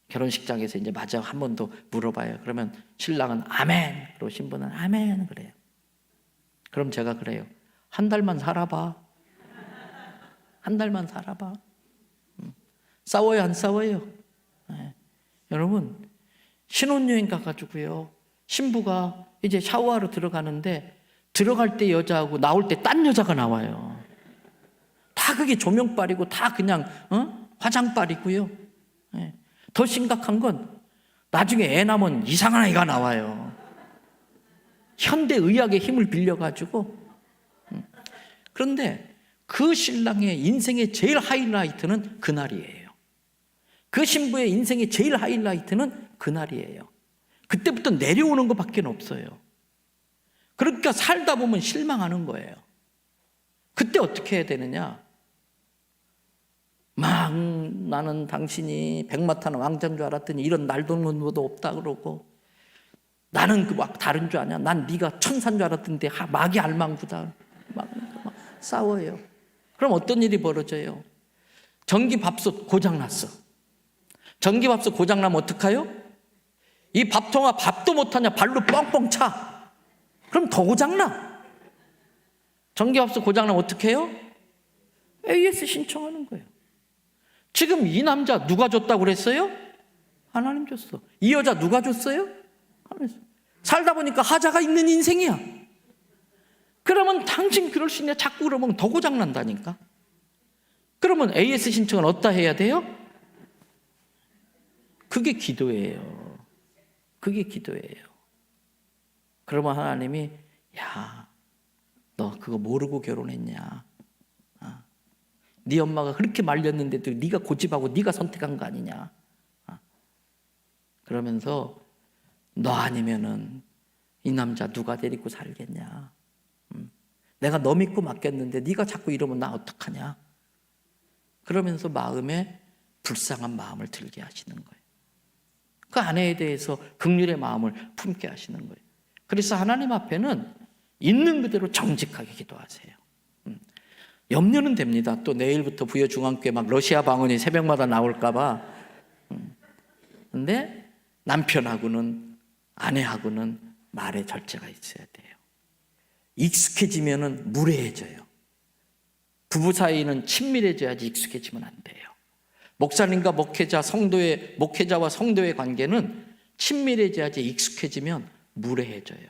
결혼식장에서 이제 마지막 한 번 더 물어봐요. 그러면 신랑은 아멘, 그리고 신부는 아멘 그래요. 그럼 제가 그래요. 한 달만 살아봐. 한 달만 살아봐. 싸워요, 안 싸워요? 네. 여러분, 신혼여행 가가지고요, 신부가 이제 샤워하러 들어가는데 들어갈 때 여자하고 나올 때 딴 여자가 나와요. 다 그게 조명빨이고 다 그냥 화장빨이고요. 네. 더 심각한 건 나중에 애 낳으면 이상한 아이가 나와요. 현대의학의 힘을 빌려가지고. 그런데 그 신랑의 인생의 제일 하이라이트는 그날이에요. 그 신부의 인생의 제일 하이라이트는 그날이에요. 그때부터 내려오는 것밖에 없어요. 그러니까 살다 보면 실망하는 거예요. 그때 어떻게 해야 되느냐? 막 나는 당신이 백마탄 왕자인 줄 알았더니 이런 날동문도 없다 그러고, 나는 그 막 다른 줄 아냐? 난 네가 천사인 줄 알았던데 막이 알망구다. 막 싸워요. 그럼 어떤 일이 벌어져요? 전기밥솥 고장났어. 전기밥솥 고장나면 어떡해요? 이 밥통아 밥도 못하냐? 발로 뻥뻥 차. 그럼 더 고장나. 전기밥솥 고장나면 어떻게 해요? AS 신청하는 거예요. 지금 이 남자 누가 줬다고 그랬어요? 하나님 줬어. 이 여자 누가 줬어요? 하나님. 살다 보니까 하자가 있는 인생이야. 그러면 당신 그럴 수 있냐? 자꾸 그러면 더 고장난다니까. 그러면 AS 신청을 어디다 해야 돼요? 그게 기도예요. 그게 기도예요. 그러면 하나님이, 야, 너 그거 모르고 결혼했냐? 네 엄마가 그렇게 말렸는데도 네가 고집하고 네가 선택한 거 아니냐? 그러면서 너 아니면은 이 남자 누가 데리고 살겠냐? 내가 너 믿고 맡겼는데 네가 자꾸 이러면 나 어떡하냐? 그러면서 마음에 불쌍한 마음을 들게 하시는 거예요. 그 아내에 대해서 긍휼의 마음을 품게 하시는 거예요. 그래서 하나님 앞에는 있는 그대로 정직하게 기도하세요. 염려는 됩니다. 또 내일부터 부여중앙교회 막 러시아 방언이 새벽마다 나올까 봐. 근데 남편하고는, 아내하고는 말에 절제가 있어야 돼요. 익숙해지면은 무례해져요. 부부 사이는 친밀해져야지 익숙해지면 안 돼요. 목사님과 목회자와 성도의 관계는 친밀해져야지 익숙해지면 무례해져요.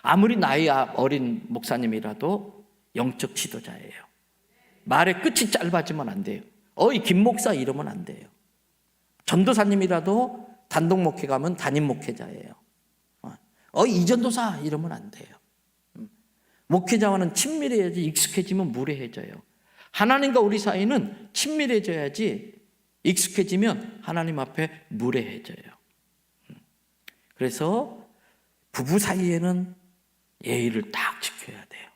아무리 나이 어린 목사님이라도 영적 지도자예요. 말의 끝이 짧아지면 안 돼요. 어이 김 목사 이러면 안 돼요. 전도사님이라도 단독 목회 가면 담임 목회자예요. 어이 이전도사 이러면 안 돼요. 목회자와는 친밀해야지 익숙해지면 무례해져요. 하나님과 우리 사이는 친밀해져야지 익숙해지면 하나님 앞에 무례해져요. 그래서 부부 사이에는 예의를 딱 지켜야 돼요.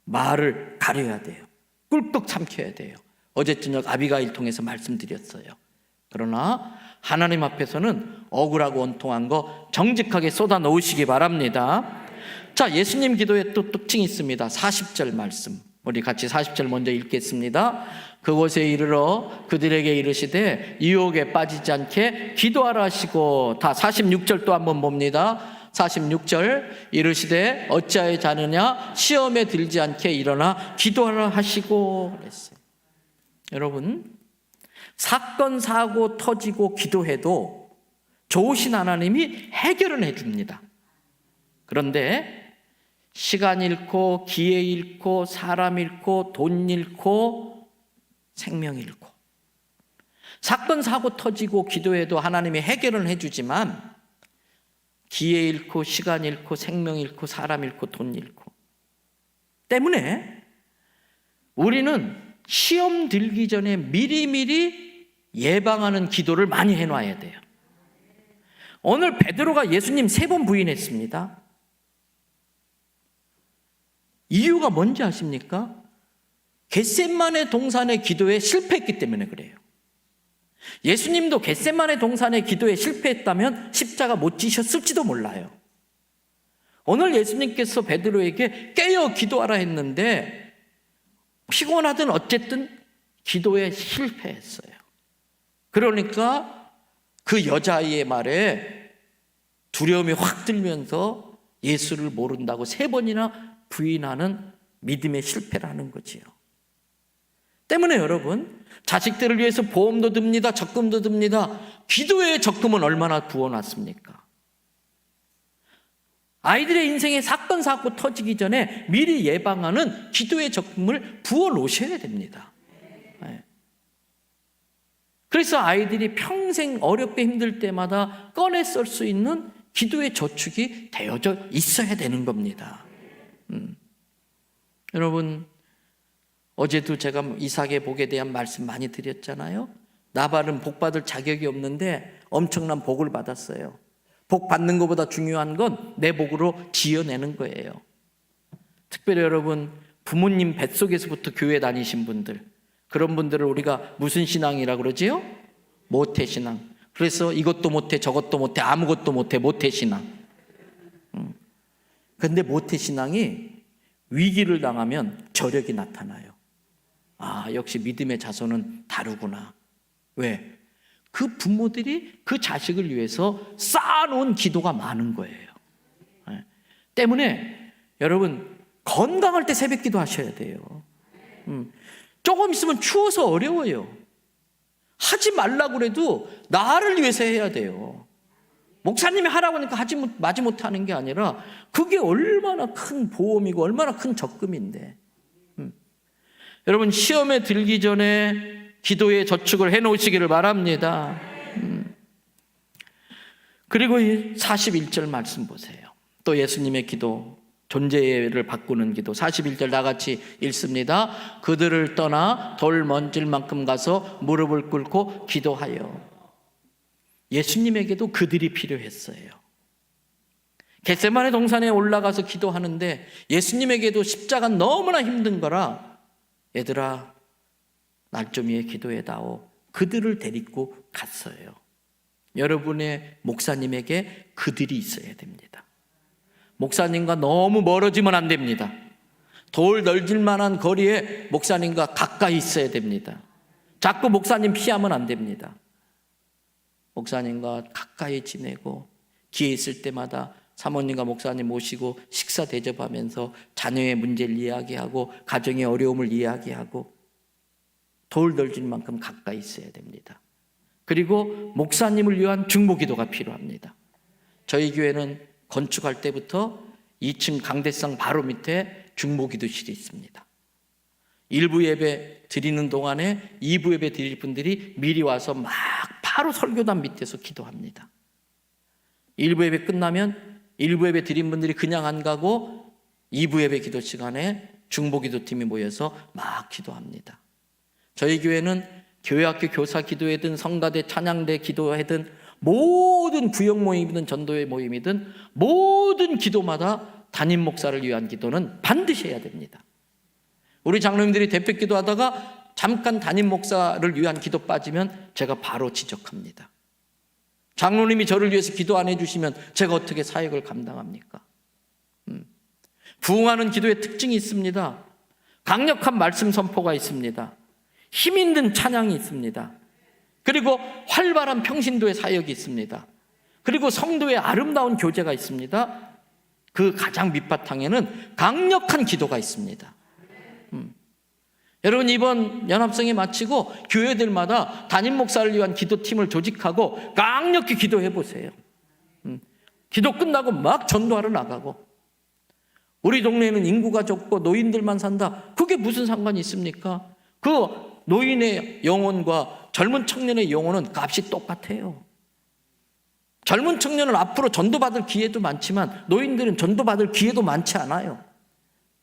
말을 가려야 돼요. 꿀꺽 삼켜야 돼요. 어제 저녁 아비가일 통해서 말씀드렸어요. 그러나 하나님 앞에서는 억울하고 원통한 거 정직하게 쏟아 놓으시기 바랍니다. 자, 예수님 기도에 또 특징이 있습니다. 40절 말씀, 우리 같이 40절 먼저 읽겠습니다. 그곳에 이르러 그들에게 이르시되 유혹에 빠지지 않게 기도하라 하시고, 다 46절 또 한번 봅니다. 46절 이르시되 어찌하여 자느냐 시험에 들지 않게 일어나 기도하라 하시고 그랬어요. 여러분, 사건 사고 터지고 기도해도 좋으신 하나님이 해결은 해줍니다. 그런데 시간 잃고 기회 잃고 사람 잃고 돈 잃고 생명 잃고, 사건 사고 터지고 기도해도 하나님이 해결은 해주지만 기회 잃고 시간 잃고 생명 잃고 사람 잃고 돈 잃고 때문에 우리는 시험 들기 전에 미리미리 예방하는 기도를 많이 해놔야 돼요. 오늘 베드로가 예수님 3번 부인했습니다. 이유가 뭔지 아십니까? 겟세마네 동산의 기도에 실패했기 때문에 그래요. 예수님도 겟세마네 동산의 기도에 실패했다면 십자가 못 지셨을지도 몰라요. 오늘 예수님께서 베드로에게 깨어 기도하라 했는데 피곤하든 어쨌든 기도에 실패했어요. 그러니까 그 여자아이의 말에 두려움이 확 들면서 예수를 모른다고 3번이나 부인하는 믿음의 실패를 하는 거지요. 때문에 여러분, 자식들을 위해서 보험도 듭니다. 적금도 듭니다. 기도의 적금은 얼마나 부어놨습니까? 아이들의 인생에 사건 사고 터지기 전에 미리 예방하는 기도의 적금을 부어 놓으셔야 됩니다. 그래서 아이들이 평생 어렵게 힘들 때마다 꺼내 쓸 수 있는 기도의 저축이 되어져 있어야 되는 겁니다. 여러분, 어제도 제가 이삭의 복에 대한 말씀 많이 드렸잖아요. 나발은 복 받을 자격이 없는데 엄청난 복을 받았어요. 복 받는 것보다 중요한 건 내 복으로 지어내는 거예요. 특별히 여러분, 부모님 뱃속에서부터 교회 다니신 분들, 그런 분들을 우리가 무슨 신앙이라고 그러지요? 모태신앙. 그래서 이것도 못해 저것도 못해 아무것도 못해 모태신앙. 그런데 모태신앙이 위기를 당하면 저력이 나타나요. 아, 역시 믿음의 자손은 다르구나. 왜? 그 부모들이 그 자식을 위해서 쌓아놓은 기도가 많은 거예요. 때문에 여러분, 건강할 때 새벽 기도 하셔야 돼요. 조금 있으면 추워서 어려워요. 하지 말라고 그래도 나를 위해서 해야 돼요. 목사님이 하라고 하니까 마지 못하는 게 아니라 그게 얼마나 큰 보험이고 얼마나 큰 적금인데. 여러분, 시험에 들기 전에 기도의 저축을 해놓으시기를 바랍니다. 그리고 41절 말씀 보세요. 또 예수님의 기도, 존재를 바꾸는 기도. 41절 다 같이 읽습니다. 그들을 떠나 돌 먼질 만큼 가서 무릎을 꿇고 기도하여. 예수님에게도 그들이 필요했어요. 겟세마네 동산에 올라가서 기도하는데 예수님에게도 십자가 너무나 힘든 거라 얘들아 날 좀 위해 기도해다오. 그들을 데리고 갔어요. 여러분의 목사님에게 그들이 있어야 됩니다. 목사님과 너무 멀어지면 안 됩니다. 돌 널질 만한 거리에 목사님과 가까이 있어야 됩니다. 자꾸 목사님 피하면 안 됩니다. 목사님과 가까이 지내고 기회 있을 때마다 사모님과 목사님 모시고 식사 대접하면서 자녀의 문제를 이야기하고 가정의 어려움을 이야기하고 돌 널질 만큼 가까이 있어야 됩니다. 그리고 목사님을 위한 중보기도가 필요합니다. 저희 교회는 건축할 때부터 2층 강대상 바로 밑에 중보기도실이 있습니다. 1부 예배 드리는 동안에 2부 예배 드릴 분들이 미리 와서 막 바로 설교단 밑에서 기도합니다. 1부 예배 끝나면 1부 예배 드린 분들이 그냥 안 가고 2부 예배 기도 시간에 중보기도팀이 모여서 막 기도합니다. 저희 교회는 교회학교 교사 기도회든 성가대 찬양대 기도회든 모든 구역 모임이든 전도회 모임이든 모든 기도마다 담임 목사를 위한 기도는 반드시 해야 됩니다. 우리 장로님들이 대표 기도하다가 잠깐 담임 목사를 위한 기도 빠지면 제가 바로 지적합니다. 장로님이 저를 위해서 기도 안 해주시면 제가 어떻게 사역을 감당합니까? 부흥하는 기도의 특징이 있습니다. 강력한 말씀 선포가 있습니다. 힘 있는 찬양이 있습니다. 그리고 활발한 평신도의 사역이 있습니다. 그리고 성도의 아름다운 교제가 있습니다. 그 가장 밑바탕에는 강력한 기도가 있습니다. 여러분 이번 연합성회 마치고 교회들마다 담임 목사를 위한 기도팀을 조직하고 강력히 기도해 보세요. 기도 끝나고 막 전도하러 나가고. 우리 동네에는 인구가 적고 노인들만 산다. 그게 무슨 상관이 있습니까? 그 노인의 영혼과 젊은 청년의 영혼은 값이 똑같아요. 젊은 청년은 앞으로 전도받을 기회도 많지만 노인들은 전도받을 기회도 많지 않아요.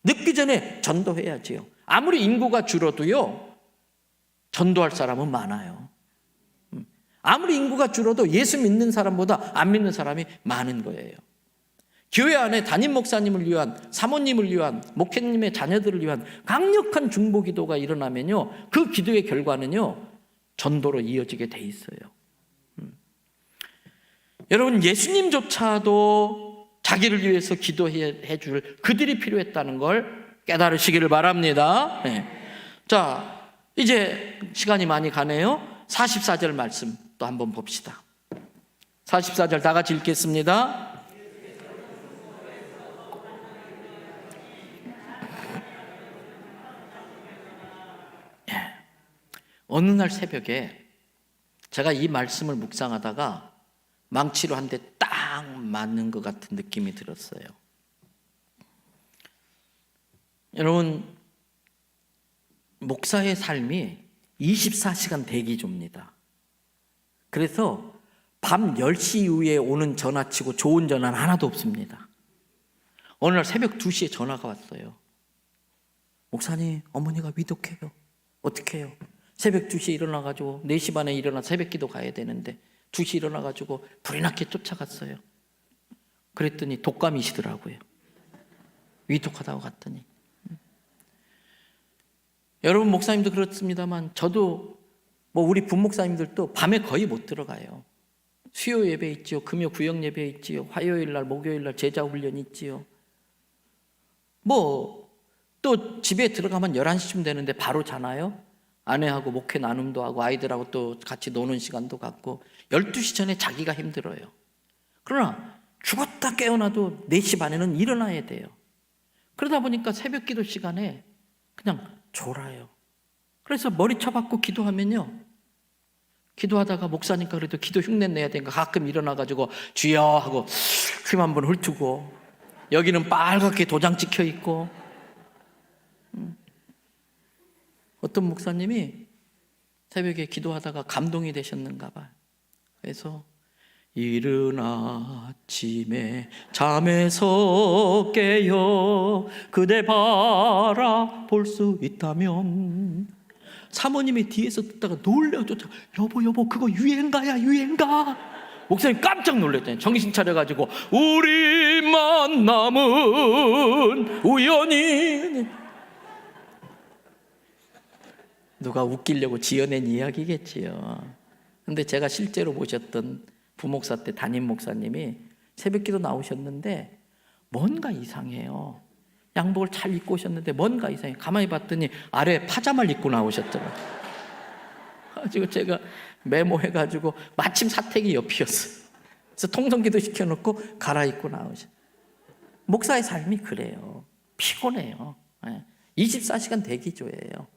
늦기 전에 전도해야지요. 아무리 인구가 줄어도요, 전도할 사람은 많아요. 아무리 인구가 줄어도 예수 믿는 사람보다 안 믿는 사람이 많은 거예요. 교회 안에 담임 목사님을 위한, 사모님을 위한, 목회님의 자녀들을 위한 강력한 중보 기도가 일어나면요, 그 기도의 결과는요, 전도로 이어지게 돼 있어요. 여러분, 예수님조차도 자기를 위해서 기도해 줄 그들이 필요했다는 걸 깨달으시기를 바랍니다. 네. 자, 이제 시간이 많이 가네요. 44절 말씀 또 한번 봅시다. 44절 다 같이 읽겠습니다. 어느 날 새벽에 제가 이 말씀을 묵상하다가 망치로 한 대 딱 맞는 것 같은 느낌이 들었어요. 여러분, 목사의 삶이 24시간 대기조입니다. 그래서 밤 10시 이후에 오는 전화치고 좋은 전화는 하나도 없습니다. 어느 날 새벽 2시에 전화가 왔어요. 목사님, 어머니가 위독해요. 어떻게 해요? 새벽 2시에 일어나가지고 4시 반에 일어나 새벽 기도 가야 되는데 2시 일어나가지고 불이 나게 쫓아갔어요. 그랬더니 독감이시더라고요. 위독하다고 갔더니. 여러분 목사님도 그렇습니다만 저도 우리 부목사님들도 밤에 거의 못 들어가요. 수요 예배 있지요. 금요 구역 예배 있지요. 화요일 날 목요일 날 제자 훈련 있지요. 또 집에 들어가면 11시쯤 되는데 바로 자나요? 아내하고 목회 나눔도 하고 아이들하고 또 같이 노는 시간도 갖고 12시 전에 자기가 힘들어요. 그러나 죽었다 깨어나도 4시 반에는 일어나야 돼요. 그러다 보니까 새벽 기도 시간에 그냥 졸아요. 그래서 머리 쳐박고 기도하면요, 기도하다가 목사니까 그래도 기도 흉내 내야 되니까 가끔 일어나가지고 주여 하고 힘 한번 훑고 여기는 빨갛게 도장 찍혀 있고. 어떤 목사님이 새벽에 기도하다가 감동이 되셨는가 봐요. 그래서 이른 아침에 잠에서 깨어 그대 바라볼 수 있다면, 사모님이 뒤에서 듣다가 놀래서 쫓아, 여보 그거 유행가야 유행가. 목사님 깜짝 놀랐잖아요. 정신 차려가지고 우리 일만 남은 우연히. 누가 웃기려고 지어낸 이야기겠지요. 근데 제가 실제로 모셨던 부목사 때 담임 목사님이 새벽기도 나오셨는데 뭔가 이상해요. 양복을 잘 입고 오셨는데 뭔가 이상해. 가만히 봤더니 아래 파자마를 입고 나오셨더라고요. 그래서 제가 메모해가지고 마침 사택이 옆이었어요. 그래서 통성기도 시켜놓고 갈아입고 나오죠. 목사의 삶이 그래요. 피곤해요. 24시간 대기조예요.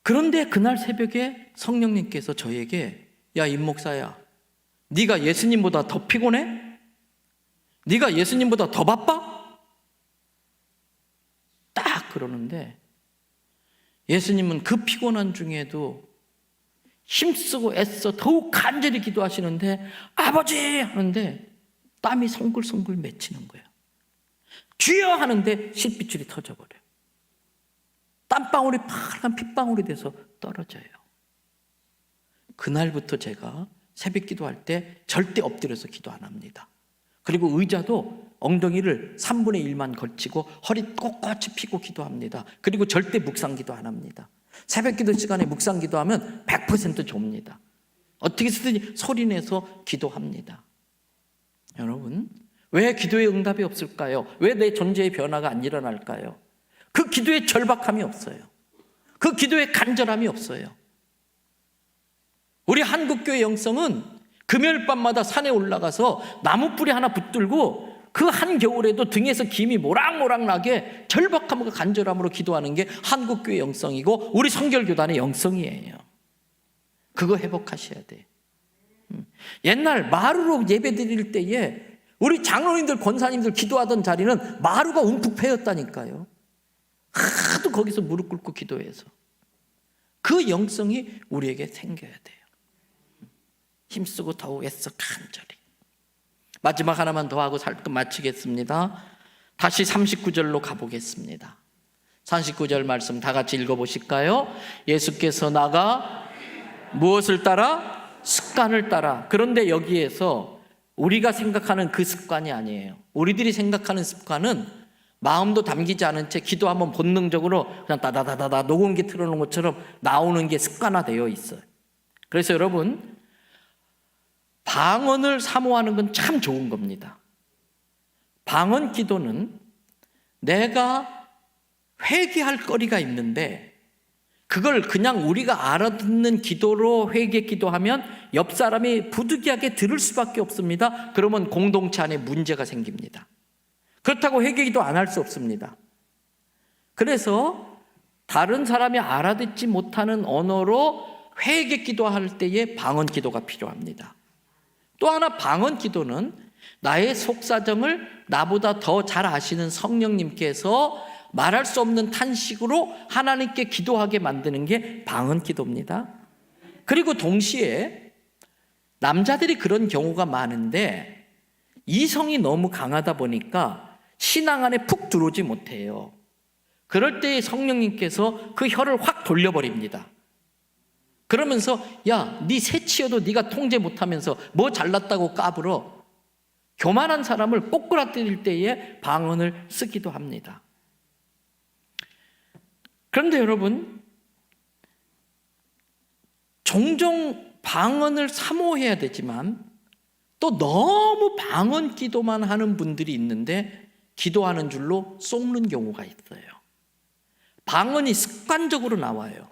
그런데 그날 새벽에 성령님께서 저에게 야, 임 목사야, 네가 예수님보다 더 피곤해? 네가 예수님보다 더 바빠? 딱 그러는데 예수님은 그 피곤한 중에도 힘쓰고 애써 더욱 간절히 기도하시는데 아버지 하는데 땀이 송글송글 맺히는 거예요. 주여 하는데 실핏줄이 터져버려요. 땀방울이 파란 핏방울이 돼서 떨어져요. 그날부터 제가 새벽 기도할 때 절대 엎드려서 기도 안 합니다. 그리고 의자도 엉덩이를 3분의 1만 걸치고 허리 꼿꼿이 펴고 기도합니다. 그리고 절대 묵상 기도 안 합니다. 새벽 기도 시간에 묵상 기도하면 100% 좁니다. 어떻게 쓰든지 소리내서 기도합니다. 여러분, 왜 기도의 응답이 없을까요? 왜 내 존재의 변화가 안 일어날까요? 그 기도에 절박함이 없어요. 그 기도에 간절함이 없어요. 우리 한국교회 영성은 금요일 밤마다 산에 올라가서 나무 뿌리 하나 붙들고 그 한겨울에도 등에서 김이 모락모락 나게 절박함과 간절함으로 기도하는 게 한국교회 영성이고 우리 성결교단의 영성이에요. 그거 회복하셔야 돼요. 옛날 마루로 예배 드릴 때에 우리 장로님들, 권사님들 기도하던 자리는 마루가 움푹 패였다니까요. 하도 거기서 무릎 꿇고 기도해서. 그 영성이 우리에게 생겨야 돼요. 힘쓰고 더욱 애써 간절히. 마지막 하나만 더 하고 마치겠습니다. 다시 39절로 가보겠습니다. 39절 말씀 다 같이 읽어보실까요? 예수께서 나가 무엇을 따라? 습관을 따라. 그런데 여기에서 우리가 생각하는 그 습관이 아니에요. 우리들이 생각하는 습관은 마음도 담기지 않은 채 기도하면 본능적으로 그냥 다다다다다 녹음기 틀어놓은 것처럼 나오는 게 습관화되어 있어요. 그래서 여러분, 방언을 사모하는 건 참 좋은 겁니다. 방언 기도는 내가 회개할 거리가 있는데 그걸 그냥 우리가 알아듣는 기도로 회개 기도하면 옆 사람이 부득이하게 들을 수밖에 없습니다. 그러면 공동체 안에 문제가 생깁니다. 그렇다고 회개 기도 안 할 수 없습니다. 그래서 다른 사람이 알아듣지 못하는 언어로 회개 기도할 때에 방언 기도가 필요합니다. 또 하나 방언 기도는 나의 속사정을 나보다 더 잘 아시는 성령님께서 말할 수 없는 탄식으로 하나님께 기도하게 만드는 게 방언 기도입니다. 그리고 동시에 남자들이 그런 경우가 많은데 이성이 너무 강하다 보니까 신앙 안에 푹 들어오지 못해요. 그럴 때 성령님께서 그 혀를 확 돌려버립니다. 그러면서 야, 네 새치여도 네가 통제 못하면서 뭐 잘났다고 까불어. 교만한 사람을 꼬꾸라뜨릴 때에 방언을 쓰기도 합니다. 그런데 여러분, 종종 방언을 사모해야 되지만 또 너무 방언 기도만 하는 분들이 있는데 기도하는 줄로 속는 경우가 있어요. 방언이 습관적으로 나와요.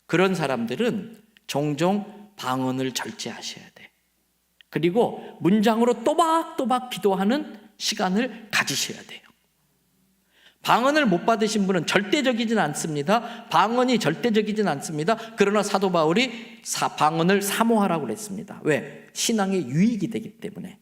그런 사람들은 종종 방언을 절제하셔야 돼. 그리고 문장으로 또박또박 기도하는 시간을 가지셔야 돼요. 방언을 못 받으신 분은 절대적이진 않습니다. 방언이 절대적이진 않습니다. 그러나 사도 바울이 방언을 사모하라고 그랬습니다. 왜? 신앙의 유익이 되기 때문에.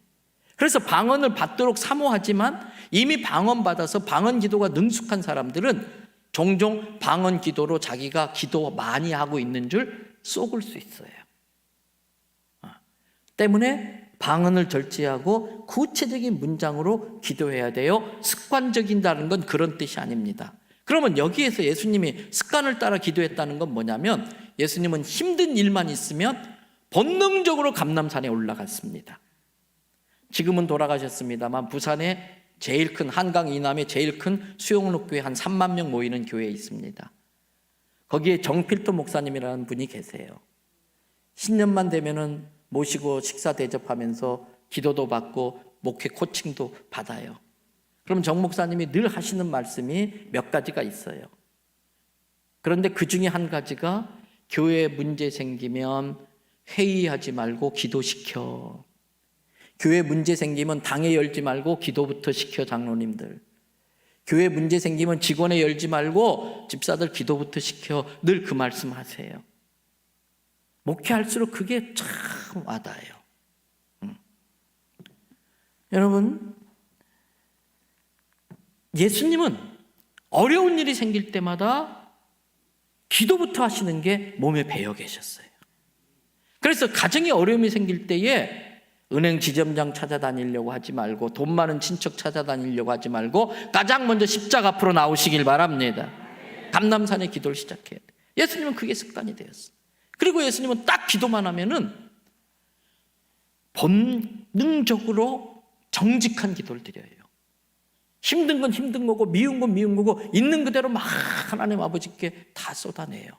그래서 방언을 받도록 사모하지만 이미 방언 받아서 방언 기도가 능숙한 사람들은 종종 방언 기도로 자기가 기도 많이 하고 있는 줄 속을 수 있어요. 때문에 방언을 절제하고 구체적인 문장으로 기도해야 돼요. 습관적인다는 건 그런 뜻이 아닙니다. 그러면 여기에서 예수님이 습관을 따라 기도했다는 건 뭐냐면 예수님은 힘든 일만 있으면 본능적으로 감람산에 올라갔습니다. 지금은 돌아가셨습니다만 부산에 제일 큰 한강 이남에 제일 큰 수영록 교회 한 3만 명 모이는 교회에 있습니다. 거기에 정필도 목사님이라는 분이 계세요. 신년만 되면은 모시고 식사 대접하면서 기도도 받고 목회 코칭도 받아요. 그럼 정 목사님이 늘 하시는 말씀이 몇 가지가 있어요. 그런데 그 중에 한 가지가 교회에 문제 생기면 회의하지 말고 기도시켜. 교회 문제 생기면 당회 열지 말고 기도부터 시켜. 장로님들, 교회 문제 생기면 직원회 열지 말고 집사들 기도부터 시켜. 늘 그 말씀 하세요. 목회할수록 그게 참 와닿아요. 여러분, 예수님은 어려운 일이 생길 때마다 기도부터 하시는 게 몸에 배어 계셨어요. 그래서 가정에 어려움이 생길 때에 은행 지점장 찾아다니려고 하지 말고 돈 많은 친척 찾아다니려고 하지 말고 가장 먼저 십자가 앞으로 나오시길 바랍니다. 감람산에 기도를 시작해야 돼. 예수님은 그게 습관이 되었어요. 그리고 예수님은 딱 기도만 하면은 본능적으로 정직한 기도를 드려요. 힘든 건 힘든 거고 미운 건 미운 거고 있는 그대로 막 하나님 아버지께 다 쏟아내요.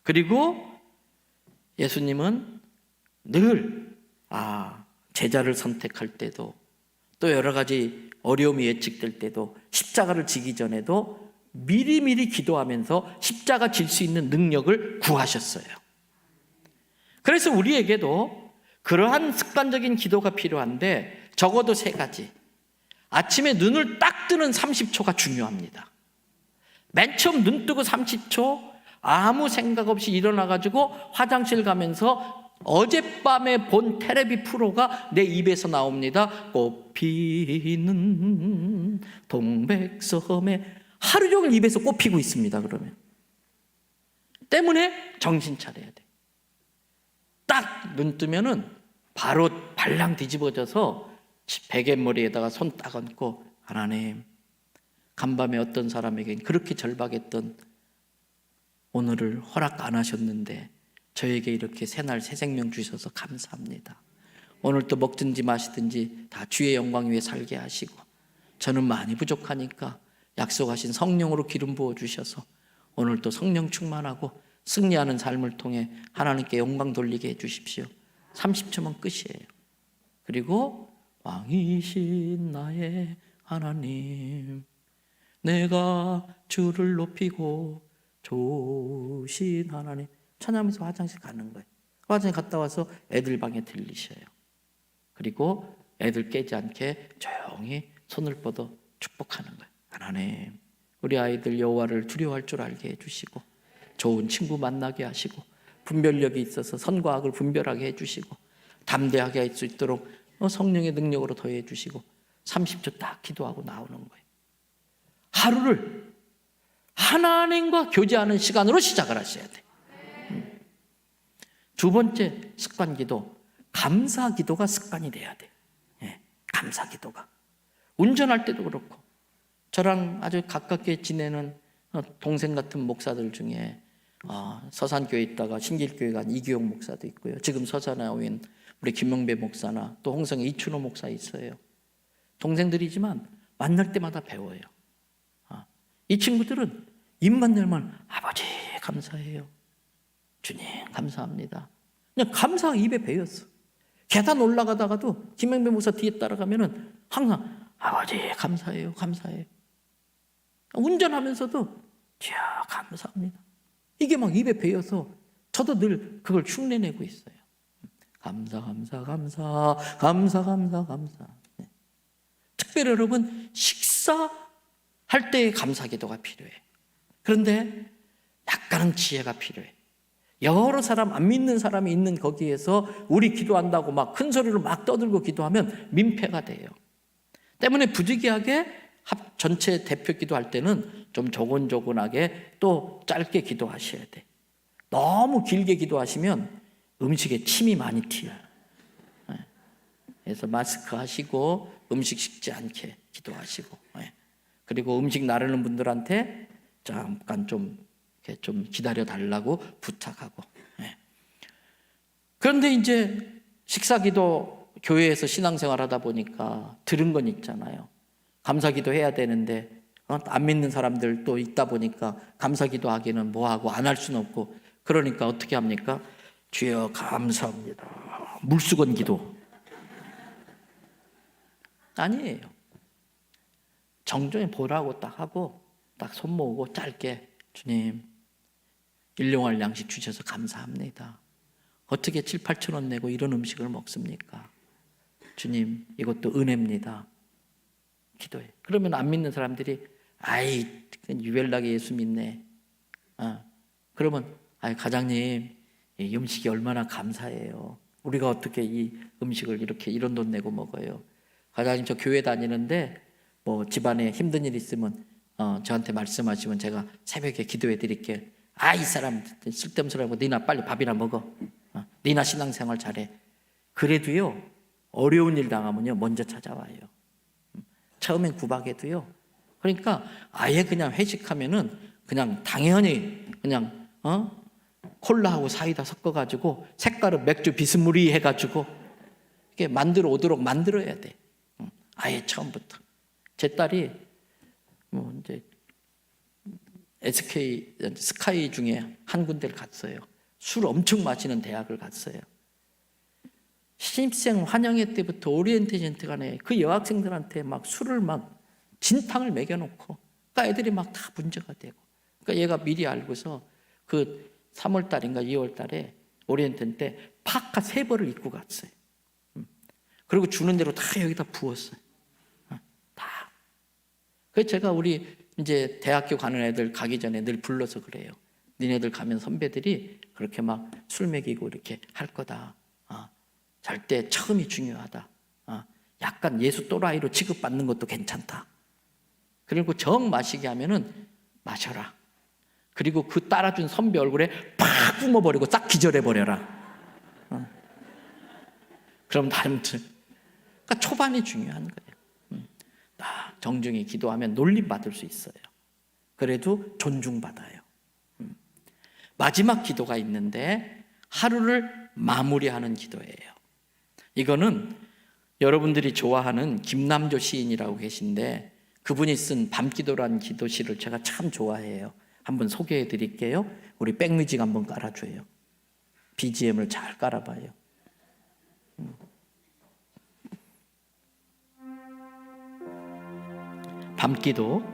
그리고 예수님은 늘 제자를 선택할 때도 또 여러 가지 어려움이 예측될 때도 십자가를 지기 전에도 미리미리 기도하면서 십자가 질 수 있는 능력을 구하셨어요. 그래서 우리에게도 그러한 습관적인 기도가 필요한데 적어도 3가지. 아침에 눈을 딱 뜨는 30초가 중요합니다. 맨 처음 눈 뜨고 30초 아무 생각 없이 일어나가지고 화장실 가면서 어젯밤에 본 텔레비 프로가 내 입에서 나옵니다. 꽃피는 동백섬에 하루 종일 입에서 꽃피고 있습니다. 그러면 때문에 정신 차려야 돼. 딱 눈 뜨면은 바로 발랑 뒤집어져서 베갯머리에다가 손 딱 얹고 하나님, 간밤에 어떤 사람에겐 그렇게 절박했던 오늘을 허락 안 하셨는데 저에게 이렇게 새날 새 생명 주셔서 감사합니다. 오늘 또 먹든지 마시든지 다 주의 영광 위에 살게 하시고 저는 많이 부족하니까 약속하신 성령으로 기름 부어 주셔서 오늘 또 성령 충만하고 승리하는 삶을 통해 하나님께 영광 돌리게 해 주십시오. 30초면 끝이에요. 그리고 왕이신 나의 하나님, 내가 주를 높이고 좋으신 하나님, 찬양하면서 화장실 가는 거예요. 화장실 갔다 와서 애들 방에 들리셔요. 그리고 애들 깨지 않게 조용히 손을 뻗어 축복하는 거예요. 하나님, 우리 아이들 여호와를 두려워할 줄 알게 해주시고 좋은 친구 만나게 하시고 분별력이 있어서 선과 악을 분별하게 해주시고 담대하게 할 수 있도록 성령의 능력으로 더해 주시고 30초 딱 기도하고 나오는 거예요. 하루를 하나님과 교제하는 시간으로 시작을 하셔야 돼. 2번째 습관 기도, 감사 기도가 습관이 돼야 돼. 감사 기도가. 운전할 때도 그렇고 저랑 아주 가깝게 지내는 동생 같은 목사들 중에 서산교회에 있다가 신길교회 간 이규용 목사도 있고요. 지금 서산에 온 우리 김명배 목사나 또 홍성에 이춘호 목사 있어요. 동생들이지만 만날 때마다 배워요. 이 친구들은 입만 열면 아버지 감사해요. 주님 감사합니다. 그냥 감사가 입에 배였어. 계단 올라가다가도 김명배 목사 뒤에 따라가면은 항상 아버지 감사해요. 감사해요. 운전하면서도 주여 감사합니다. 이게 막 입에 배여서 저도 늘 그걸 흉내내고 있어요. 감사 감사 감사 감사 감사 감사. 특별히 여러분 식사할 때의 감사 기도가 필요해. 그런데 약간은 지혜가 필요해. 여러 사람 안 믿는 사람이 있는 거기에서 우리 기도한다고 막 큰 소리로 막 떠들고 기도하면 민폐가 돼요. 때문에 부득이하게 전체 대표 기도할 때는 좀 조곤조곤하게 또 짧게 기도하셔야 돼. 너무 길게 기도하시면 음식에 침이 많이 튀어요. 그래서 마스크 하시고 음식 식지 않게 기도하시고, 그리고 음식 나르는 분들한테 잠깐 좀 기다려 달라고 부탁하고. 그런데 이제 식사 기도 교회에서 신앙생활 하다 보니까 들은 건 있잖아요. 감사기도 해야 되는데 안 믿는 사람들 또 있다 보니까 감사기도 하기는 뭐하고 안 할 수는 없고, 그러니까 어떻게 합니까? 주여 감사합니다. 물수건 기도. 아니에요. 정중히 보라고 딱 하고 딱 손 모으고 짧게, 주님 일용할 양식 주셔서 감사합니다. 어떻게 7, 8천 원 내고 이런 음식을 먹습니까? 주님 이것도 은혜입니다. 기도해. 그러면 안 믿는 사람들이 아이 유별나게 예수 믿네. 그러면 과장님 이 음식이 얼마나 감사해요. 우리가 어떻게 이 음식을 이렇게 이런 돈 내고 먹어요. 과장님 저 교회 다니는데 뭐 집안에 힘든 일 있으면 저한테 말씀하시면 제가 새벽에 기도해 드릴게요. 이 사람 쓸데없는 소리 하고 니나 빨리 밥이나 먹어. 니나 신앙생활 잘해. 그래도요 어려운 일 당하면요 먼저 찾아와요. 처음엔 구박해도요. 그러니까 아예 그냥 회식하면은 그냥 당연히 그냥 콜라하고 사이다 섞어가지고 색깔은 맥주 비스무리 해가지고 이게 만들어 오도록 만들어야 돼. 아예 처음부터. 제 딸이 뭐 이제 SK 스카이 중에 한 군데를 갔어요. 술 엄청 마시는 대학을 갔어요. 신입생 환영회 때부터 오리엔테이션 간에 그 여학생들한테 막 술을 막 진탕을 먹여놓고, 그러니까 애들이 막 다 문제가 되고. 그러니까 얘가 미리 알고서 그 3월 달인가 2월 달에 오리엔테이션 때 파카 3벌을 입고 갔어요. 그리고 주는 대로 다 여기다 부었어요. 다. 그래서 제가 우리 이제 대학교 가는 애들 가기 전에 늘 불러서 그래요. 니네들 가면 선배들이 그렇게 막 술 먹이고 이렇게 할 거다. 절대 처음이 중요하다. 약간 예수 또라이로 취급받는 것도 괜찮다. 그리고 정 마시게 하면은 마셔라. 그리고 그 따라준 선배 얼굴에 팍 뿜어버리고 싹 기절해버려라. 그럼 다른 그러니까 초반이 중요한 거예요. 정중히 기도하면 놀림 받을 수 있어요. 그래도 존중받아요. 마지막 기도가 있는데 하루를 마무리하는 기도예요. 이거는 여러분들이 좋아하는 김남조 시인이라고 계신데 그분이 쓴 밤기도라는 기도시를 제가 참 좋아해요. 한번 소개해 드릴게요. 우리 백뮤직 한번 깔아줘요. BGM을 잘 깔아봐요. 밤기도.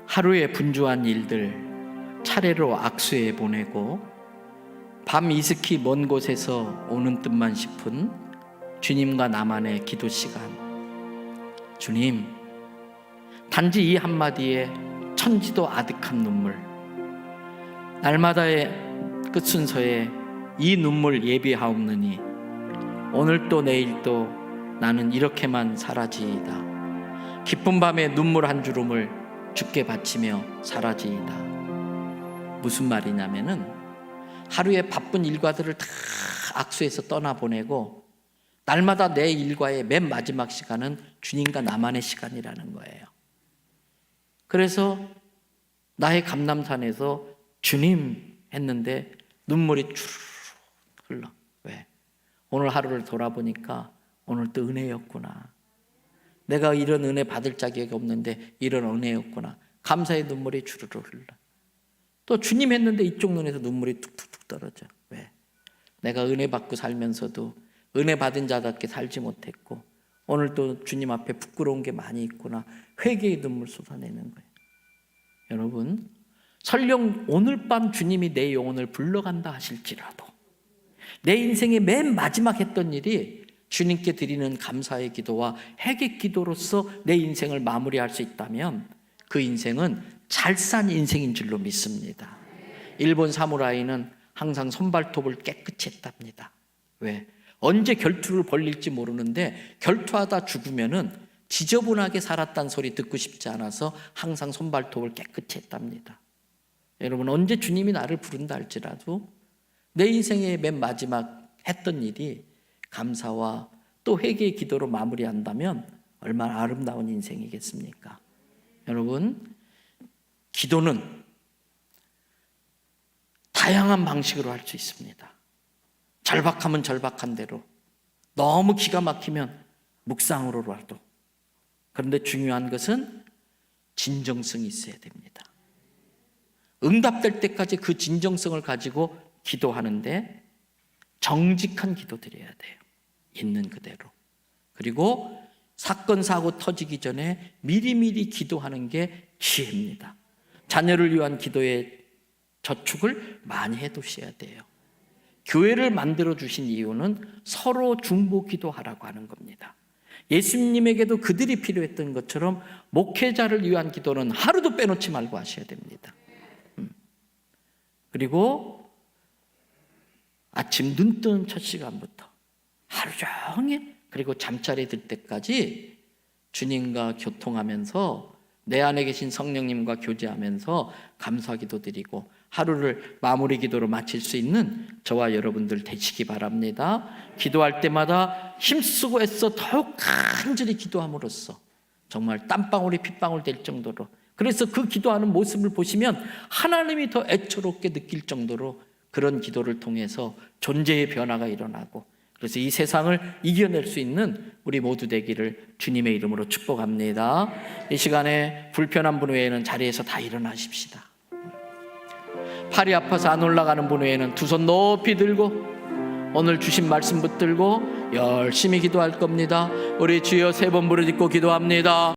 하루의 분주한 일들 차례로 악수해 보내고 밤 이슥히 먼 곳에서 오는 듯만 싶은 주님과 나만의 기도 시간. 주님, 단지 이 한마디에 천지도 아득한 눈물. 날마다의 끝순서에 이 눈물 예비하옵느니 오늘도 내일도 나는 이렇게만 사라지이다. 기쁜 밤에 눈물 한 주름을 주께 바치며 사라지이다. 무슨 말이냐면은 하루의 바쁜 일과들을 다 악수해서 떠나보내고 날마다 내 일과의 맨 마지막 시간은 주님과 나만의 시간이라는 거예요. 그래서 나의 감람산에서 주님 했는데 눈물이 주르르 흘러. 왜? 오늘 하루를 돌아보니까 오늘 또 은혜였구나. 내가 이런 은혜 받을 자격이 없는데 이런 은혜였구나. 감사의 눈물이 주르르 흘러. 또 주님 했는데 이쪽 눈에서 눈물이 툭툭툭 떨어져. 왜? 내가 은혜 받고 살면서도 은혜 받은 자답게 살지 못했고 오늘 또 주님 앞에 부끄러운 게 많이 있구나. 회개의 눈물 쏟아내는 거예요. 여러분, 설령 오늘 밤 주님이 내 영혼을 불러간다 하실지라도 내 인생의 맨 마지막 했던 일이 주님께 드리는 감사의 기도와 회개 기도로서 내 인생을 마무리할 수 있다면 그 인생은 잘 산 인생인 줄로 믿습니다. 일본 사무라이는 항상 손발톱을 깨끗이 했답니다. 왜? 언제 결투를 벌릴지 모르는데 결투하다 죽으면은 지저분하게 살았다는 소리 듣고 싶지 않아서 항상 손발톱을 깨끗이 했답니다. 여러분, 언제 주님이 나를 부른다 할지라도 내 인생의 맨 마지막 했던 일이 감사와 또 회개의 기도로 마무리한다면 얼마나 아름다운 인생이겠습니까? 여러분, 기도는 다양한 방식으로 할 수 있습니다. 절박하면 절박한 대로, 너무 기가 막히면 묵상으로라도. 그런데 중요한 것은 진정성이 있어야 됩니다. 응답될 때까지 그 진정성을 가지고 기도하는데 정직한 기도 드려야 돼요. 있는 그대로. 그리고 사건 사고 터지기 전에 미리미리 기도하는 게 지혜입니다. 자녀를 위한 기도의 저축을 많이 해두셔야 돼요. 교회를 만들어 주신 이유는 서로 중보 기도하라고 하는 겁니다. 예수님에게도 그들이 필요했던 것처럼 목회자를 위한 기도는 하루도 빼놓지 말고 하셔야 됩니다. 그리고 아침 눈 뜨는 첫 시간부터 하루 종일, 그리고 잠자리 들 때까지 주님과 교통하면서 내 안에 계신 성령님과 교제하면서 감사기도 드리고 하루를 마무리 기도로 마칠 수 있는 저와 여러분들 되시기 바랍니다. 기도할 때마다 힘쓰고 애써 더욱 간절히 기도함으로써 정말 땀방울이 핏방울 될 정도로, 그래서 그 기도하는 모습을 보시면 하나님이 더 애처롭게 느낄 정도로 그런 기도를 통해서 존재의 변화가 일어나고, 그래서 이 세상을 이겨낼 수 있는 우리 모두 되기를 주님의 이름으로 축복합니다. 이 시간에 불편한 분 외에는 자리에서 다 일어나십시다. 팔이 아파서 안 올라가는 분 외에는 두 손 높이 들고 오늘 주신 말씀 붙들고 열심히 기도할 겁니다. 우리 주여 3번 부르짖고 기도합니다.